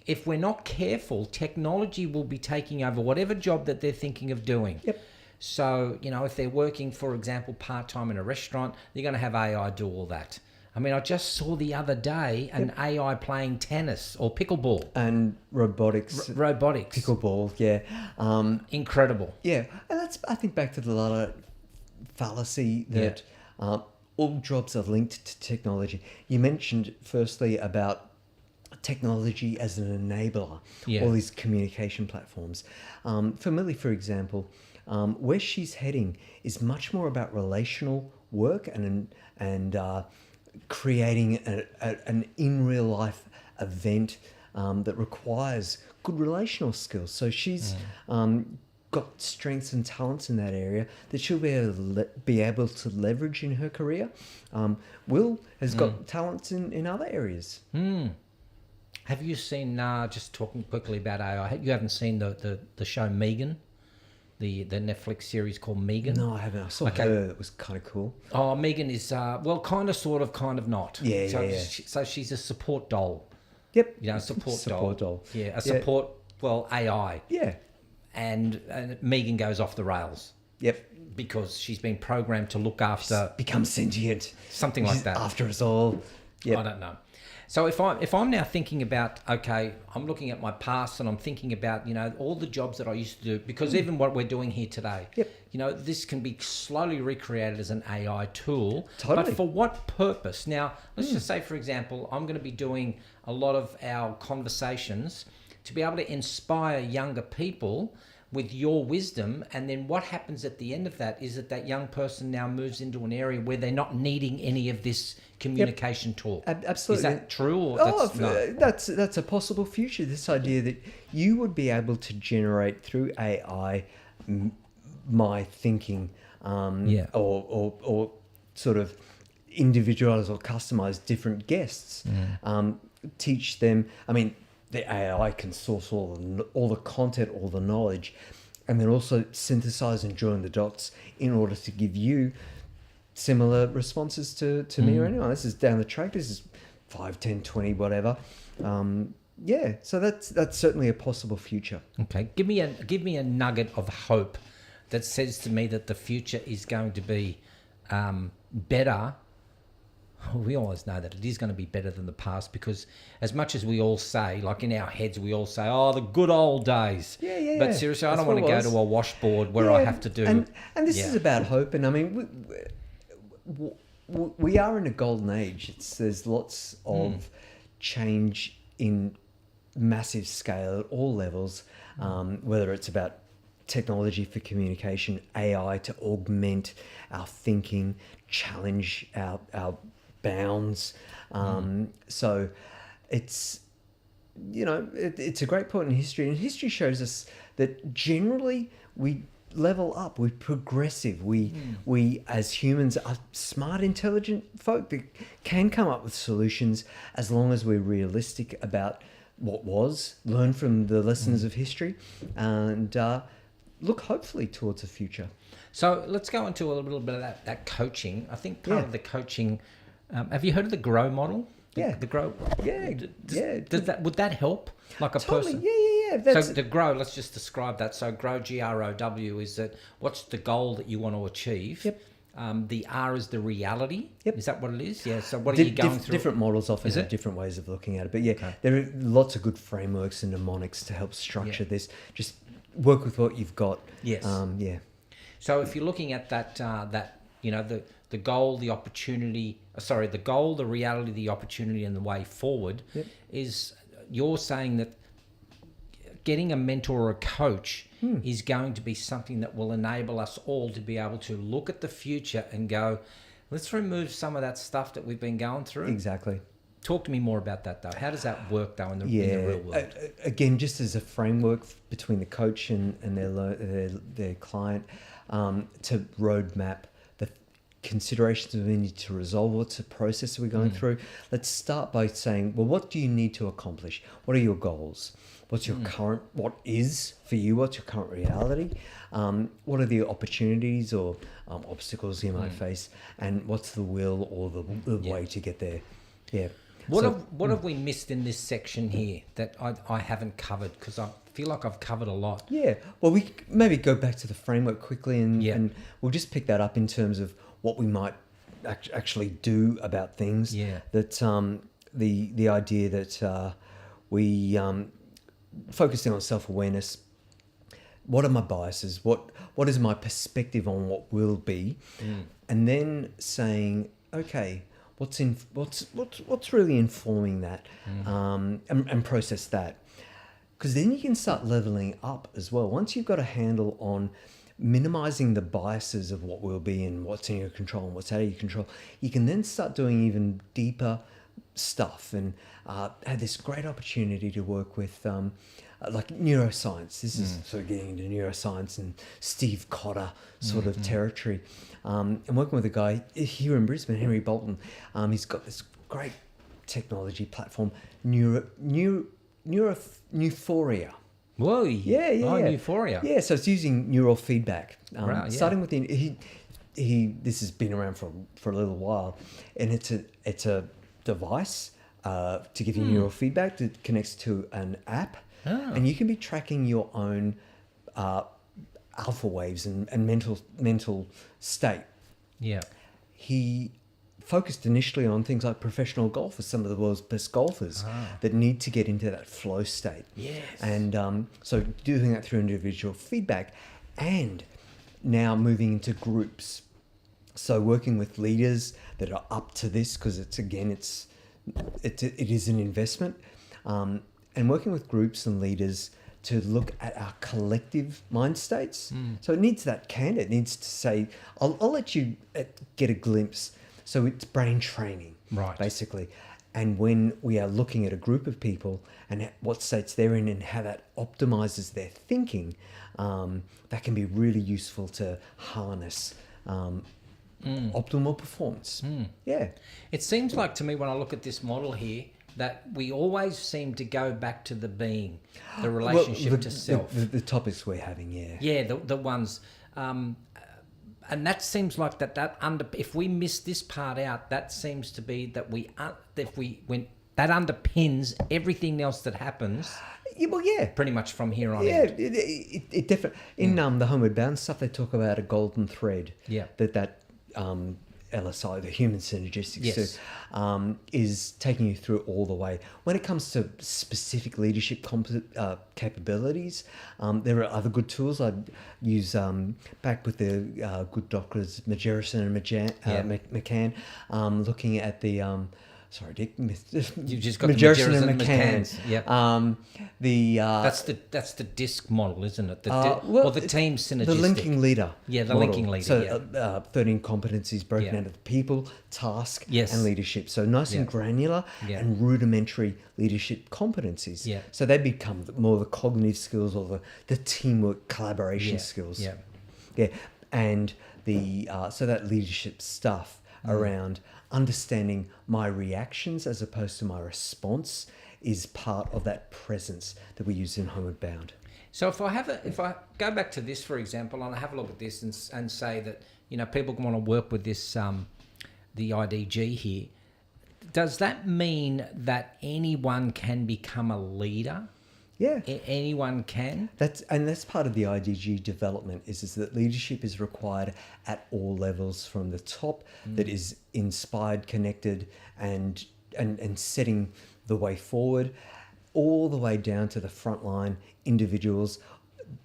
if we're not careful, technology will be taking over whatever job that they're thinking of doing. Yep. So, if they're working, for example, part-time in a restaurant, they're going to have AI do all that. I mean, I just saw the other day an AI playing tennis or pickleball. And robotics. Robotics. Pickleball, yeah. Incredible. Yeah, and that's, I think, back to the Luddite fallacy that all jobs are linked to technology. You mentioned firstly about technology as an enabler, all these communication platforms. For Millie, for example, where she's heading is much more about relational work and creating an in real life event that requires good relational skills. So she's got strengths and talents in that area that she'll be able to leverage in her career. Will has got talents in other areas. Have you seen, just talking quickly about AI, you haven't seen the show Megan? The Netflix series called Megan? No, I haven't. I saw her. It was kind of cool. Oh, Megan is, well, kind of, sort of, kind of not. Yeah, so, yeah. So she's a support doll. Yep. You know, support doll. Yeah, Yeah. a support, well, AI. Yeah. And Megan goes off the rails. Yep. Because she's been programmed to look after... Become sentient. Something like She's that. after us all. Yep. I don't know. So if I'm now thinking about, okay, I'm looking at my past and I'm thinking about, you know, all the jobs that I used to do, because even what we're doing here today, Yep. you know, this can be slowly recreated as an AI tool. Totally. But for what purpose? Now, let's just say, for example, I'm going to be doing a lot of our conversations to be able to inspire younger people with your wisdom, and then what happens at the end of that is that young person now moves into an area where they're not needing any of this communication talk. Absolutely. Is that true? Or that's a possible future. This idea that you would be able to generate through AI my thinking, or sort of individualize or customize different guests. Teach them. I mean, the AI can source all the content, all the knowledge, and then also synthesize and join the dots in order to give you similar responses to me or anyone. This is down the track. This is 5, 10, 20, whatever. So that's certainly a possible future. Okay, give me a nugget of hope that says to me that the future is going to be better. We always know that it is going to be better than the past, because as much as we all say, like in our heads, we all say, oh, the good old days. Yeah. But seriously, I That's don't want to what it go was. to a washboard where I have to do... And this is about hope. And I mean, we are in a golden age. There's lots of change in massive scale at all levels, whether it's about technology for communication, AI to augment our thinking, challenge our bounds. So it's, you know, it's a great point in history, and history shows us that generally we level up, we're progressive, we as humans are smart, intelligent folk that can come up with solutions as long as we're realistic about what was, learn from the lessons of history, and look hopefully towards the future. So let's go into a little bit of that coaching. I think part of the coaching... have you heard of the GROW model? The GROW. Would that help? Like a person? Yeah. So the GROW, let's just describe that. So GROW, GROW, is that what's the goal that you want to achieve? Yep. The R is the reality. Yep. Is that what it is? Yeah. So what are you going through? Different models often have different ways of looking at it. But there are lots of good frameworks and mnemonics to help structure this. Just work with what you've got. Yes. So if you're looking at that you know, the goal, the opportunity, the goal, the reality, the opportunity, and the way forward, is you're saying that getting a mentor or a coach is going to be something that will enable us all to be able to look at the future and go, let's remove some of that stuff that we've been going through. Exactly. Talk to me more about that, though. How does that work, though, in the real world? Again, just as a framework between the coach and their client, to roadmap the considerations we need to resolve, what's the process we're going through. Let's start by saying, well, what do you need to accomplish? What are your goals? What's your current, what is for you, what's your current reality? What are the opportunities or obstacles you might face? And what's the will or the way to get there? Yeah. What have we missed in this section here that I haven't covered? Because I feel like I've covered a lot. Yeah. Well, we maybe go back to the framework quickly and we'll just pick that up in terms of what we might actually do about things. Yeah. That the idea that we focusing on self-awareness. What are my biases? What is my perspective on what will be? And then saying, okay, what's really informing that, and process that, because then you can start leveling up as well. Once you've got a handle on minimizing the biases of what will be and what's in your control and what's out of your control, you can then start doing even deeper stuff and had this great opportunity to work with like neuroscience. This is sort of getting into neuroscience and Steve Cotter sort of territory. I'm working with a guy here in Brisbane, Henry Bolton. He's got this great technology platform, Euphoria. Whoa. Yeah. Euphoria. Yeah, so it's using neural feedback. Right, yeah. Starting with this has been around for a little while, and it's a device to give you neural feedback that connects to an app, and you can be tracking your own alpha waves and mental state. Yeah. He focused initially on things like professional golfers, some of the world's best golfers that need to get into that flow state. Yes. And so doing that through individual feedback, and now moving into groups. So working with leaders that are up to this, because it is an investment, and working with groups and leaders to look at our collective mind states. So it needs that candor. It needs to say, I'll let you get a glimpse. So it's brain training, right? Basically. And when we are looking at a group of people and what states they're in and how that optimizes their thinking, that can be really useful to harness optimal performance. Yeah. It seems like to me when I look at this model here that we always seem to go back to the being, the relationship to self. The topics we're having, yeah. Yeah, the ones... and that seems like if we miss this part out, that seems to be that that underpins everything else that happens. Yeah, well, yeah. Pretty much from here on. Yeah, it definitely. In the Homeward Bound stuff, they talk about a golden thread. Yeah. That LSI, the human synergistics, is taking you through all the way. When it comes to specific leadership capabilities, there are other good tools. I'd use back with the good doctors Majerison and McCann, looking at the sorry, Dick. You've just got Majerison the and McCann. Yep. That's the DISC model, isn't it? Or the team synergistic. The linking leader. Yeah, the model. linking leader. So 13 competencies broken out of people, task, and leadership. So nice and granular and rudimentary leadership competencies. Yeah. So they become more the cognitive skills or the teamwork, collaboration skills. Yeah. Yeah. And so that leadership stuff around understanding my reactions as opposed to my response is part of that presence that we use in Homeward Bound. So if I go back to this, for example, and I have a look at this and say that, people want to work with this, the IDG here, does that mean that anyone can become a leader? Yeah. Anyone can? That's part of the IDG development is that leadership is required at all levels, from the top that is inspired, connected and setting the way forward, all the way down to the frontline individuals.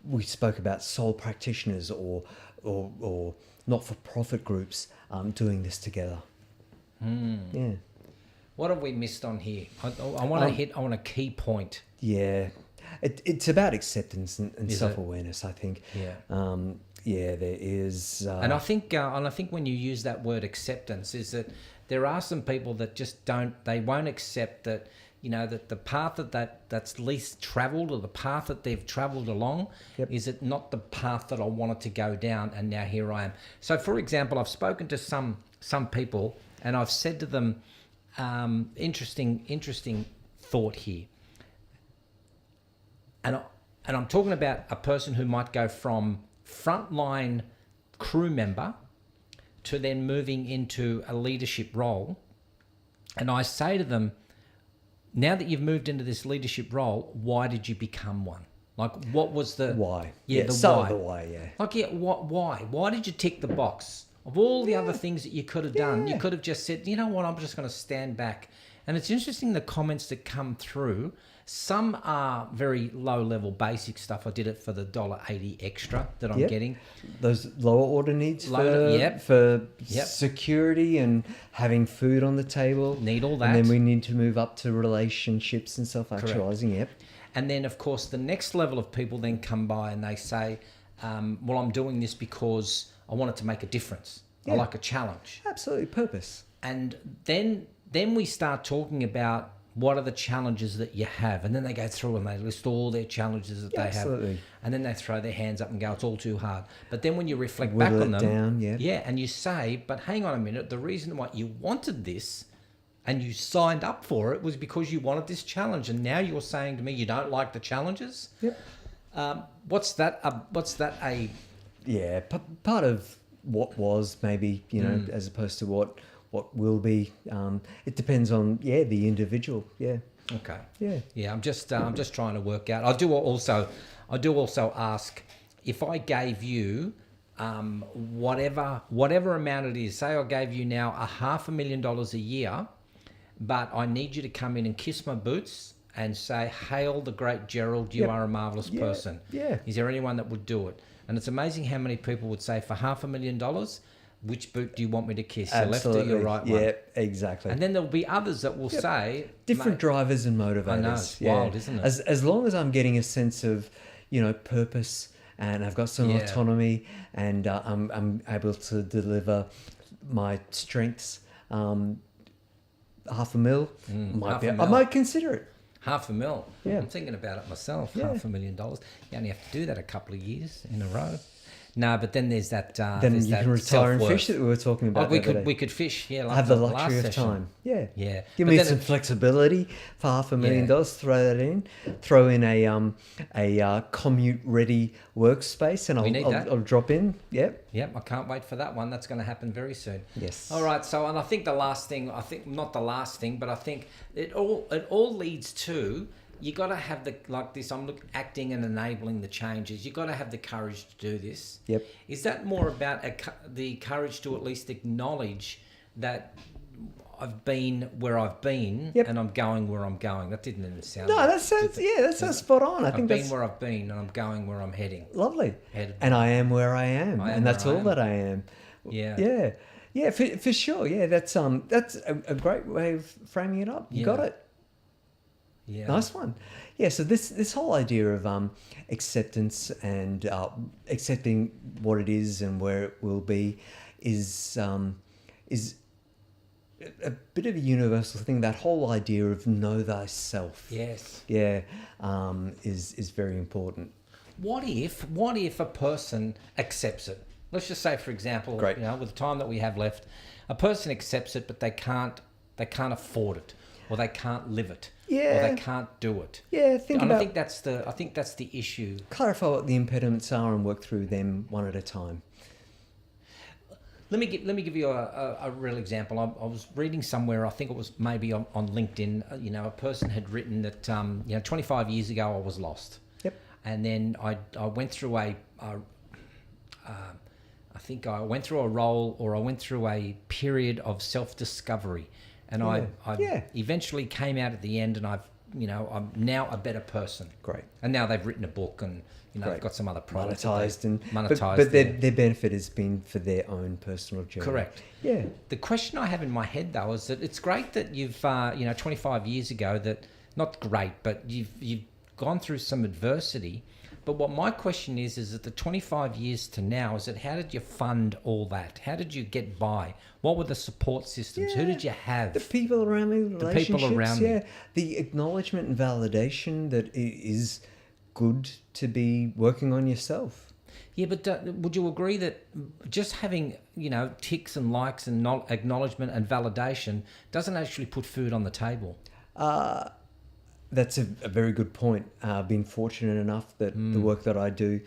We spoke about sole practitioners or not-for-profit groups doing this together. Yeah. What have we missed on here? I want to hit on a key point. Yeah, it's about acceptance and self-awareness, I think. Yeah. Yeah, there is. And I think when you use that word acceptance, is that there are some people that just they won't accept that, that the path that's least travelled, or the path that they've travelled along, is it not the path that I wanted to go down, and now here I am. So, for example, I've spoken to some people, and I've said to them, interesting thought here. And I'm talking about a person who might go from frontline crew member to then moving into a leadership role. And I say to them, now that you've moved into this leadership role, why did you become one? Like, what was the... Why? Yeah, the start why. with the why, yeah. Like, why? Why did you tick the box? Of all the other things that you could have done, you could have just said, you know what, I'm just going to stand back. And it's interesting, the comments that come through. Some are very low-level basic stuff. I did it for the $1.80 extra that I'm getting. Those lower order needs for security and having food on the table. Need all that. And then we need to move up to relationships and self-actualizing. Yep. And then, of course, the next level of people then come by and they say, well, I'm doing this because I want it to make a difference. I like a challenge. Absolutely, purpose. And then we start talking about what are the challenges that you have? And then they go through and they list all their challenges that they absolutely. have. And then they throw their hands up and go, it's all too hard. But then when you reflect Whittle back on it them, down, yeah. and you say, but hang on a minute, the reason why you wanted this and you signed up for it was because you wanted this challenge. And now you're saying to me you don't like the challenges? Yep. What's that a... Yeah, part of what was maybe, as opposed to what will be. It depends on the individual. Yeah. Okay. Yeah. I'm just trying to work out. I do also ask, if I gave you whatever amount it is. Say I gave you now $500,000 a year, but I need you to come in and kiss my boots and say, "Hail the great Gerald, you are a marvelous person." Yeah. Is there anyone that would do it? And it's amazing how many people would say, for $500,000, which boot do you want me to kiss? Your left or your right one? Yeah, exactly. And then there'll be others that will say... Different drivers and motivators. I know, it's wild, isn't it? As long as I'm getting a sense of, purpose, and I've got some autonomy, and I'm able to deliver my strengths, $500,000 I might consider it. $500,000. Yeah. I'm thinking about it myself. Yeah. $500,000. You only have to do that a couple of years in a row. No, but then there's that. Then there's you that can retire and self-worth. fish that we were talking about. We could fish. Yeah, like have the last luxury of session. time. Yeah. Yeah. Give But me then some flexibility for $500,000. Throw that in. Throw in a commute ready workspace, and I'll drop in. Yep. Yep. I can't wait for that one. That's going to happen very soon. Yes. All right. So, and I think the last thing. I think not the last thing, but I think it all leads to. You got to have this. I'm acting and enabling the changes. You got to have the courage to do this. Yep. Is that more about the courage to at least acknowledge that I've been where I've been and I'm going where I'm going? That didn't even sound. No, that sounds spot on. I've been where I've been and I'm going where I'm heading. Lovely. And I am where I am, and that's all that I am. Yeah. Yeah. Yeah. For sure. Yeah. That's a great way of framing it up. You got it. Yeah. Nice one. Yeah, so this whole idea of acceptance and accepting what it is and where it will be is a bit of a universal thing. That whole idea of know thyself. Yes. Yeah, is very important. What if a person accepts it? Let's just say, for example, Great. with the time that we have left, a person accepts it, but they can't afford it, or they can't live it. Yeah. Or they can't do it. Yeah, I think that's the issue. Clarify what the impediments are and work through them one at a time. Let me give you a real example. I was reading somewhere, I think it was maybe on LinkedIn, a person had written that 25 years ago I was lost. Yep. And then I went through I think I went through a role, or I went through a period of self-discovery. And I eventually came out at the end, and I'm now a better person. Great. And now they've written a book, and they've got some other products. Monetized. But their benefit has been for their own personal journey. Correct. Yeah. The question I have in my head, though, is that it's great that you've 25 years ago, that not great, but you've gone through some adversity. But what my question is that the 25 years to now, is that how did you fund all that? How did you get by? What were the support systems? Who did you have? The people around me, the relationships. People around me. The acknowledgement and validation that it is good to be working on yourself. Yeah, but would you agree that just having, ticks and likes and acknowledgement and validation doesn't actually put food on the table? That's a very good point. Being fortunate enough that the work that I do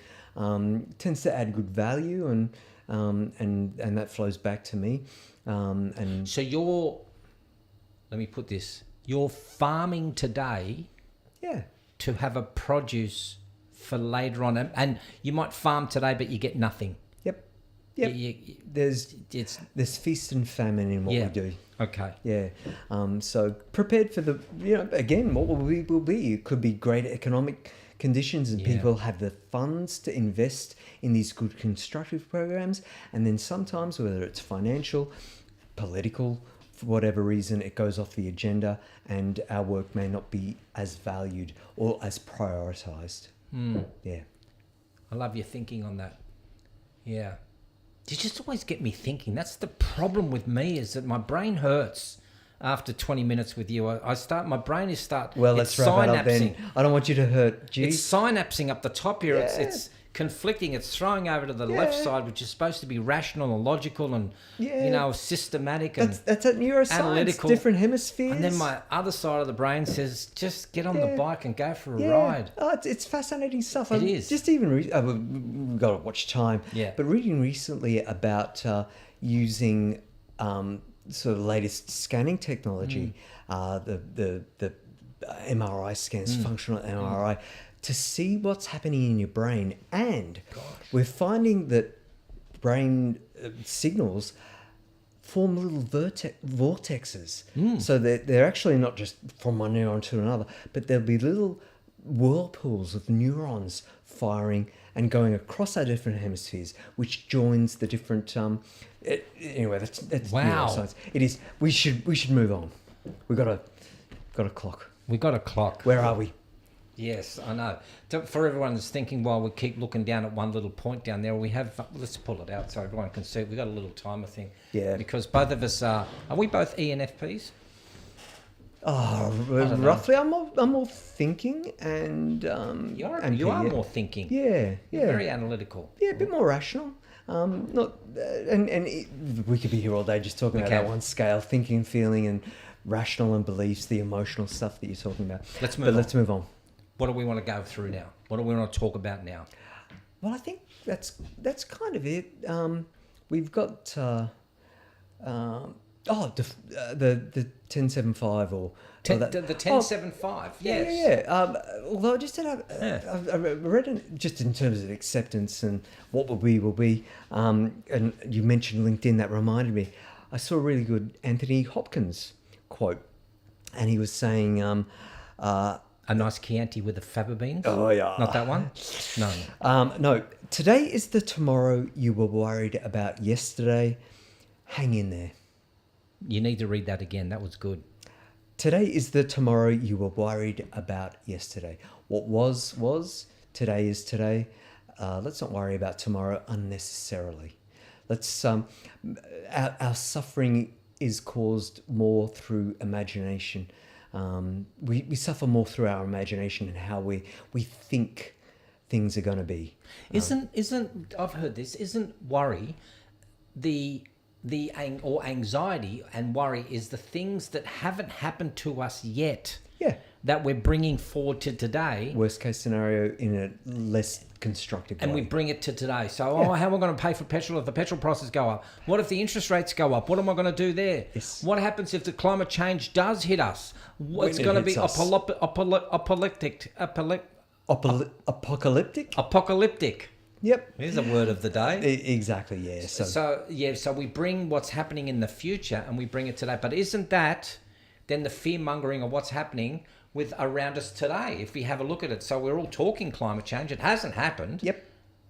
tends to add good value, and that flows back to me. And so let me put this: you're farming today, to have a produce for later on, and you might farm today, but you get nothing. Yep. There's feast and famine in what we do. Okay. Yeah. So prepared for the, again, what will be. It could be great economic conditions, and people have the funds to invest in these good constructive programs. And then sometimes, whether it's financial, political, for whatever reason, it goes off the agenda, and our work may not be as valued or as prioritized. Yeah. I love your thinking on that. Yeah. You just always get me thinking. That's the problem with me, is that my brain hurts after 20 minutes with you, my brain is Well, it's let's wrap it up then. synapsing. I don't want you to hurt. It's synapsing up the top here. Yeah. It's conflicting. It's throwing over to the left side, which is supposed to be rational and logical and, systematic and That's at neuroscience, analytical. different hemispheres. And then my other side of the brain says, just get on the bike and go for a Yeah. ride. Oh, it's fascinating stuff. It is. Just even we've got to watch time. Yeah. But reading recently about using sort of latest scanning technology, the MRI scans, functional MRI, to see what's happening in your brain, and we're finding that brain signals form little vortexes. So they're actually not just from one neuron to another, but there'll be little whirlpools of neurons firing and going across our different hemispheres, which joins the different. Anyway, that's Wow. neuroscience. It is. We should move on. We've got a clock. We got a clock. Where are we? Yes, I know. For everyone that's thinking, while we keep looking down at one little point down there, we have. Let's pull it out so everyone can see. We've got a little timer thing. Yeah. Because both of us are we both ENFPs? Oh, don't know. roughly. I'm more thinking and You are yeah. more thinking. Yeah, You're very analytical. Yeah, a bit more rational. Not we could be here all day just talking about that one scale: thinking, feeling, and rational and beliefs, the emotional stuff that you're talking about. Let's move on. Let's move on. What do we want to go through now? What do we want to talk about now? Well, I think that's kind of it. We've got the 1075 or The that. 1075. Yes. Yeah. Although I just I've read it just in terms of acceptance and what will be. And you mentioned LinkedIn, that reminded me. I saw a really good Anthony Hopkins quote, and he was saying, A nice Chianti with the fava beans. "Oh yeah, Not that one. No. no. Today is the tomorrow you were worried about yesterday. Hang in there. You need to read that again. That was good. Today is the tomorrow you were worried about yesterday. What was. Today is today. Let's not worry about tomorrow unnecessarily. Let's our suffering is caused more through imagination. We suffer more through our imagination and how we think things are going to be. Isn't I've heard this? Isn't worry or anxiety and worry is the things that haven't happened to us yet? Yeah. That we're bringing forward to today. Worst case scenario in a less constructive And way. we bring it to today. So, how am I going to pay for petrol if the petrol prices go up? What if the interest rates go up? What am I going to do there? Yes. What happens if the climate change does hit us? It's it going to be hits us. Apocalyptic? apocalyptic. Yep. Here's a word of the day. Exactly, yeah. So we bring what's happening in the future and we bring it today. But isn't that then the fear mongering of what's happening with around us today? If we have a look at it, so we're all talking climate change. It hasn't happened. Yep.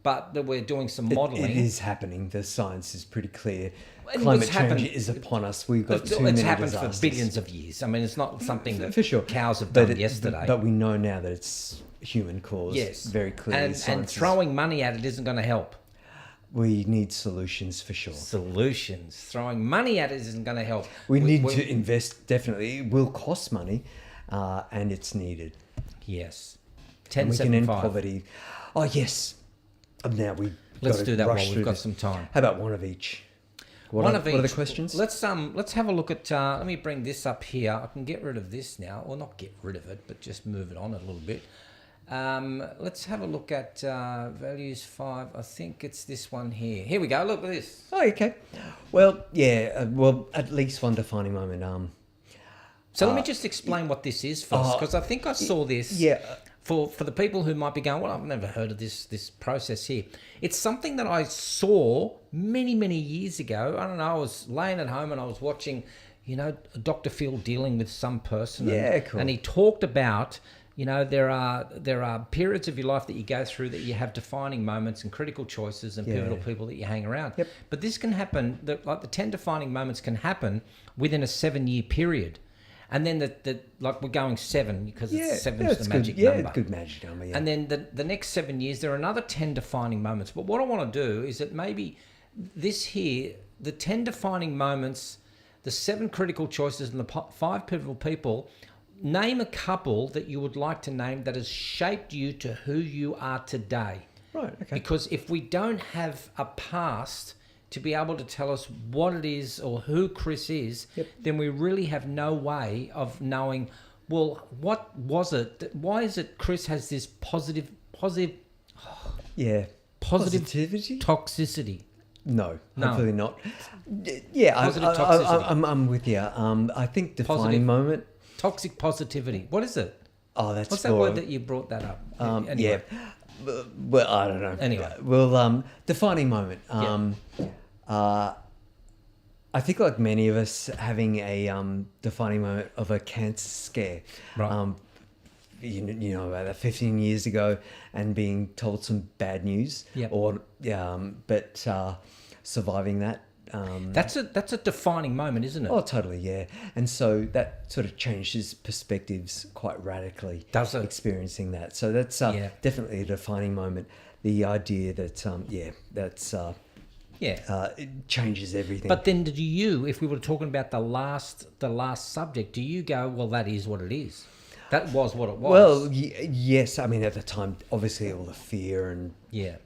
But that we're doing some modelling. It is happening. The science is pretty clear. And Climate what's change happened- is upon us. We've got too many It's happened disasters. for billions of years. I mean, it's not something that For sure. cows have But done yesterday. But we know now that it's human caused. Yes. Very clearly. And Science is- throwing money at it isn't going to help. we need solutions for sure. Solutions. Throwing money at it isn't going to help. We need to invest, definitely. It will cost money, and it's needed. Yes. And we can end 1075. poverty. Oh, yes. Now Let's do that while we've got some time. How about one of each? What are the questions? Let's have a look at. Let me bring this up here. I can get rid of this now, or not get rid of it, but just move it on a little bit. Let's have a look at values 5. I think it's this one here. Here we go. Look at this. Oh, okay. Well, yeah. Well, at least one defining moment. So let me just explain what this is first, because I think I saw this. Yeah. For the people who might be going, well, I've never heard of this process here. It's something that I saw many years ago. I don't know. I was laying at home and I was watching, Dr. Phil dealing with some person. Yeah, cool. And he talked about, there are periods of your life that you go through that you have defining moments and critical choices and pivotal people that you hang around. Yep. But this can happen, the 10 defining moments can happen within a 7-year period. And then we're going 7 because seven's the magic number. Yeah, good magic number. Yeah. And then the next 7 years, there are another 10 defining moments. But what I want to do is that maybe this here, the 10 defining moments the 7 critical choices and the 5 pivotal people. Name a couple that you would like to name that has shaped you to who you are today. Right, okay. Because if we don't have a past to be able to tell us what it is or who Chris is, then we really have no way of knowing, well, what was it? Why is it Chris has this positive Yeah. Positivity? toxicity? No, No. hopefully not. Yeah, Positive toxicity. I'm with you. I think defining Positive. moment. Toxic positivity. What is it? Oh, that's What's that word that you brought that up? Anyway. Yeah. Well, I don't know. Anyway. Well, defining moment. I think, like many of us, having a defining moment of a cancer scare. Right. You know about that 15 years ago, and being told some bad news. Yep. But surviving that. That's a defining moment, isn't it? Oh, totally, yeah. And so that sort of changes perspectives quite radically. Does it? Experiencing that. So that's definitely a defining moment. The idea that, it changes everything. But then, did you, if we were talking about the last subject, do you go, well, that is what it is? That was what it was. Well, yes. I mean, at the time, obviously, all the fear and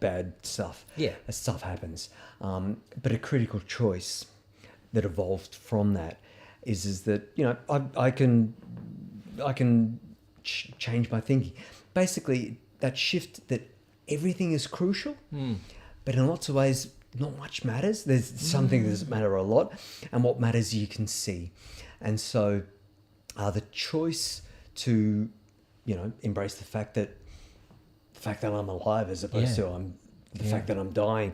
bad stuff. Yeah. Stuff happens. But a critical choice that evolved from that is that, you know, I can change my thinking. Basically, that shift that everything is crucial, but in lots of ways, not much matters. There's something that doesn't matter a lot, and what matters you can see. And so the choice to, you know, embrace the fact that I'm alive as opposed to the fact that I'm dying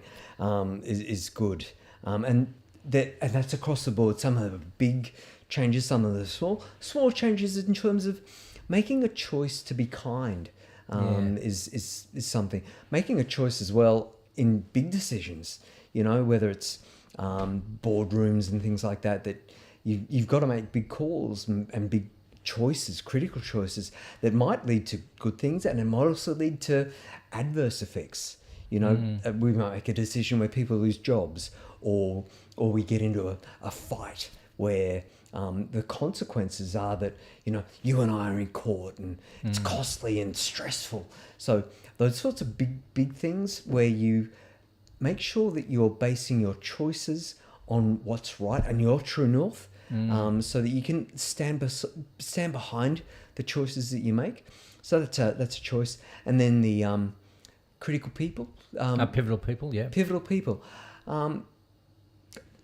is good. And that's across the board. Some of the big changes, some of the small changes in terms of making a choice to be kind is something. Making a choice as well in big decisions, you know, whether it's boardrooms and things like that you've got to make big calls and big choices, critical choices that might lead to good things, and it might also lead to adverse effects. You know, we might make a decision where people lose jobs, or we get into a fight where the consequences are that, you know, you and I are in court and it's costly and stressful. So those sorts of big things where you make sure that you're basing your choices on what's right and your true north, so that you can stand behind the choices that you make. So that's a choice. And then the critical people, pivotal people, yeah. Pivotal people.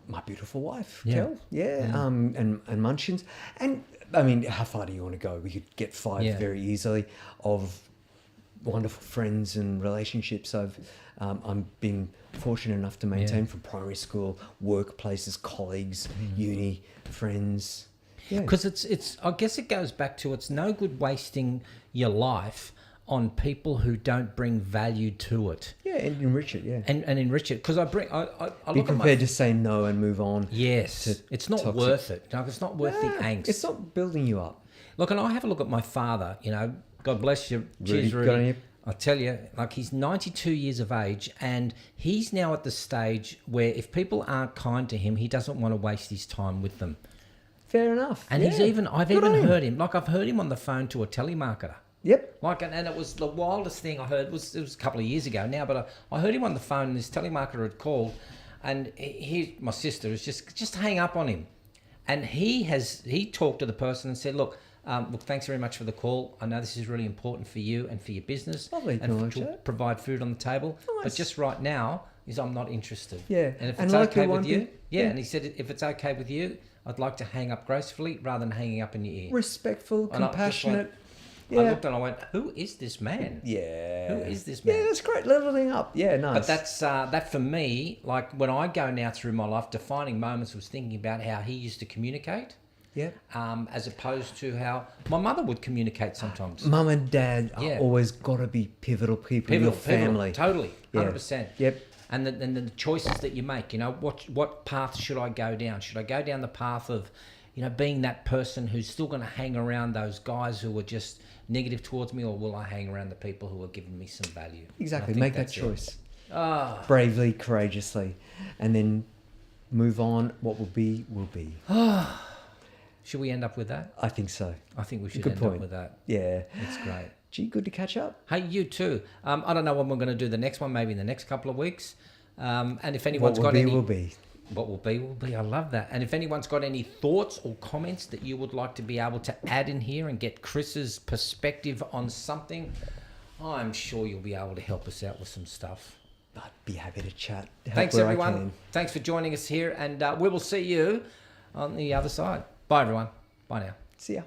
My beautiful wife, Kel, and Munchkins. And I mean, how far do you want to go? We could get 5 very easily of wonderful friends and relationships I've been fortunate enough to maintain from primary school, workplaces, colleagues, uni, friends. Because it's I guess it goes back to, it's no good wasting your life on people who don't bring value to it. Yeah, and enrich it, And enrich it. Because I be look prepared to say no and move on. Yes. It's not toxic. worth it. Like, it's not worth the angst. It's not building you up. Look, and I have a look at my father, you know, God bless you. Cheers, Rudy, good on Rudy. you. I tell you, like, he's 92 years of age, and he's now at the stage where if people aren't kind to him, he doesn't want to waste his time with them. Fair enough. And I've even heard him, like, I've heard him on the phone to a telemarketer. Yep. Like, and it was the wildest thing I heard. It was a couple of years ago now, but I heard him on the phone, and this telemarketer had called, and my sister was just hang up on him. And he talked to the person and said, look, thanks very much for the call. I know this is really important for you and for your business. Lovely, and to provide food on the table. Nice. But just right now, I'm not interested. Yeah. And if And it's like okay you with want you, to- and he said, if it's okay with you, I'd like to hang up gracefully rather than hanging up in your ear. Respectful, And I just compassionate. I looked and I went, who is this man? Yeah. Who is this man? Yeah, that's great. Leveling up. Yeah, nice. But that's that for me, like when I go now through my life, defining moments was thinking about how he used to communicate. Yeah. As opposed to how my mother would communicate sometimes. Mum and dad are always got to be pivotal people in your family. Totally, Yeah. 100%. Yep. And the choices that you make, you know, what path should I go down? Should I go down the path of, you know, being that person who's still going to hang around those guys who are just negative towards me, or will I hang around the people who are giving me some value? Exactly. And I Make think that that's it. choice. Bravely, courageously. And then move on. What will be, will be. Should we end up with that? I think so. I think we should Good end point. up with that. Yeah. It's great. Gee, good to catch up. Hey, you too. I don't know when we're going to do the next one, maybe in the next couple of weeks. And if anyone's got any... will be. What will be, will be. I love that. And if anyone's got any thoughts or comments that you would like to be able to add in here and get Chris's perspective on something, I'm sure you'll be able to help us out with some stuff. I'd be happy to chat. Help Thanks, where I everyone. can. Thanks for joining us here. And we will see you on the other side. Bye, everyone. Bye now. See ya.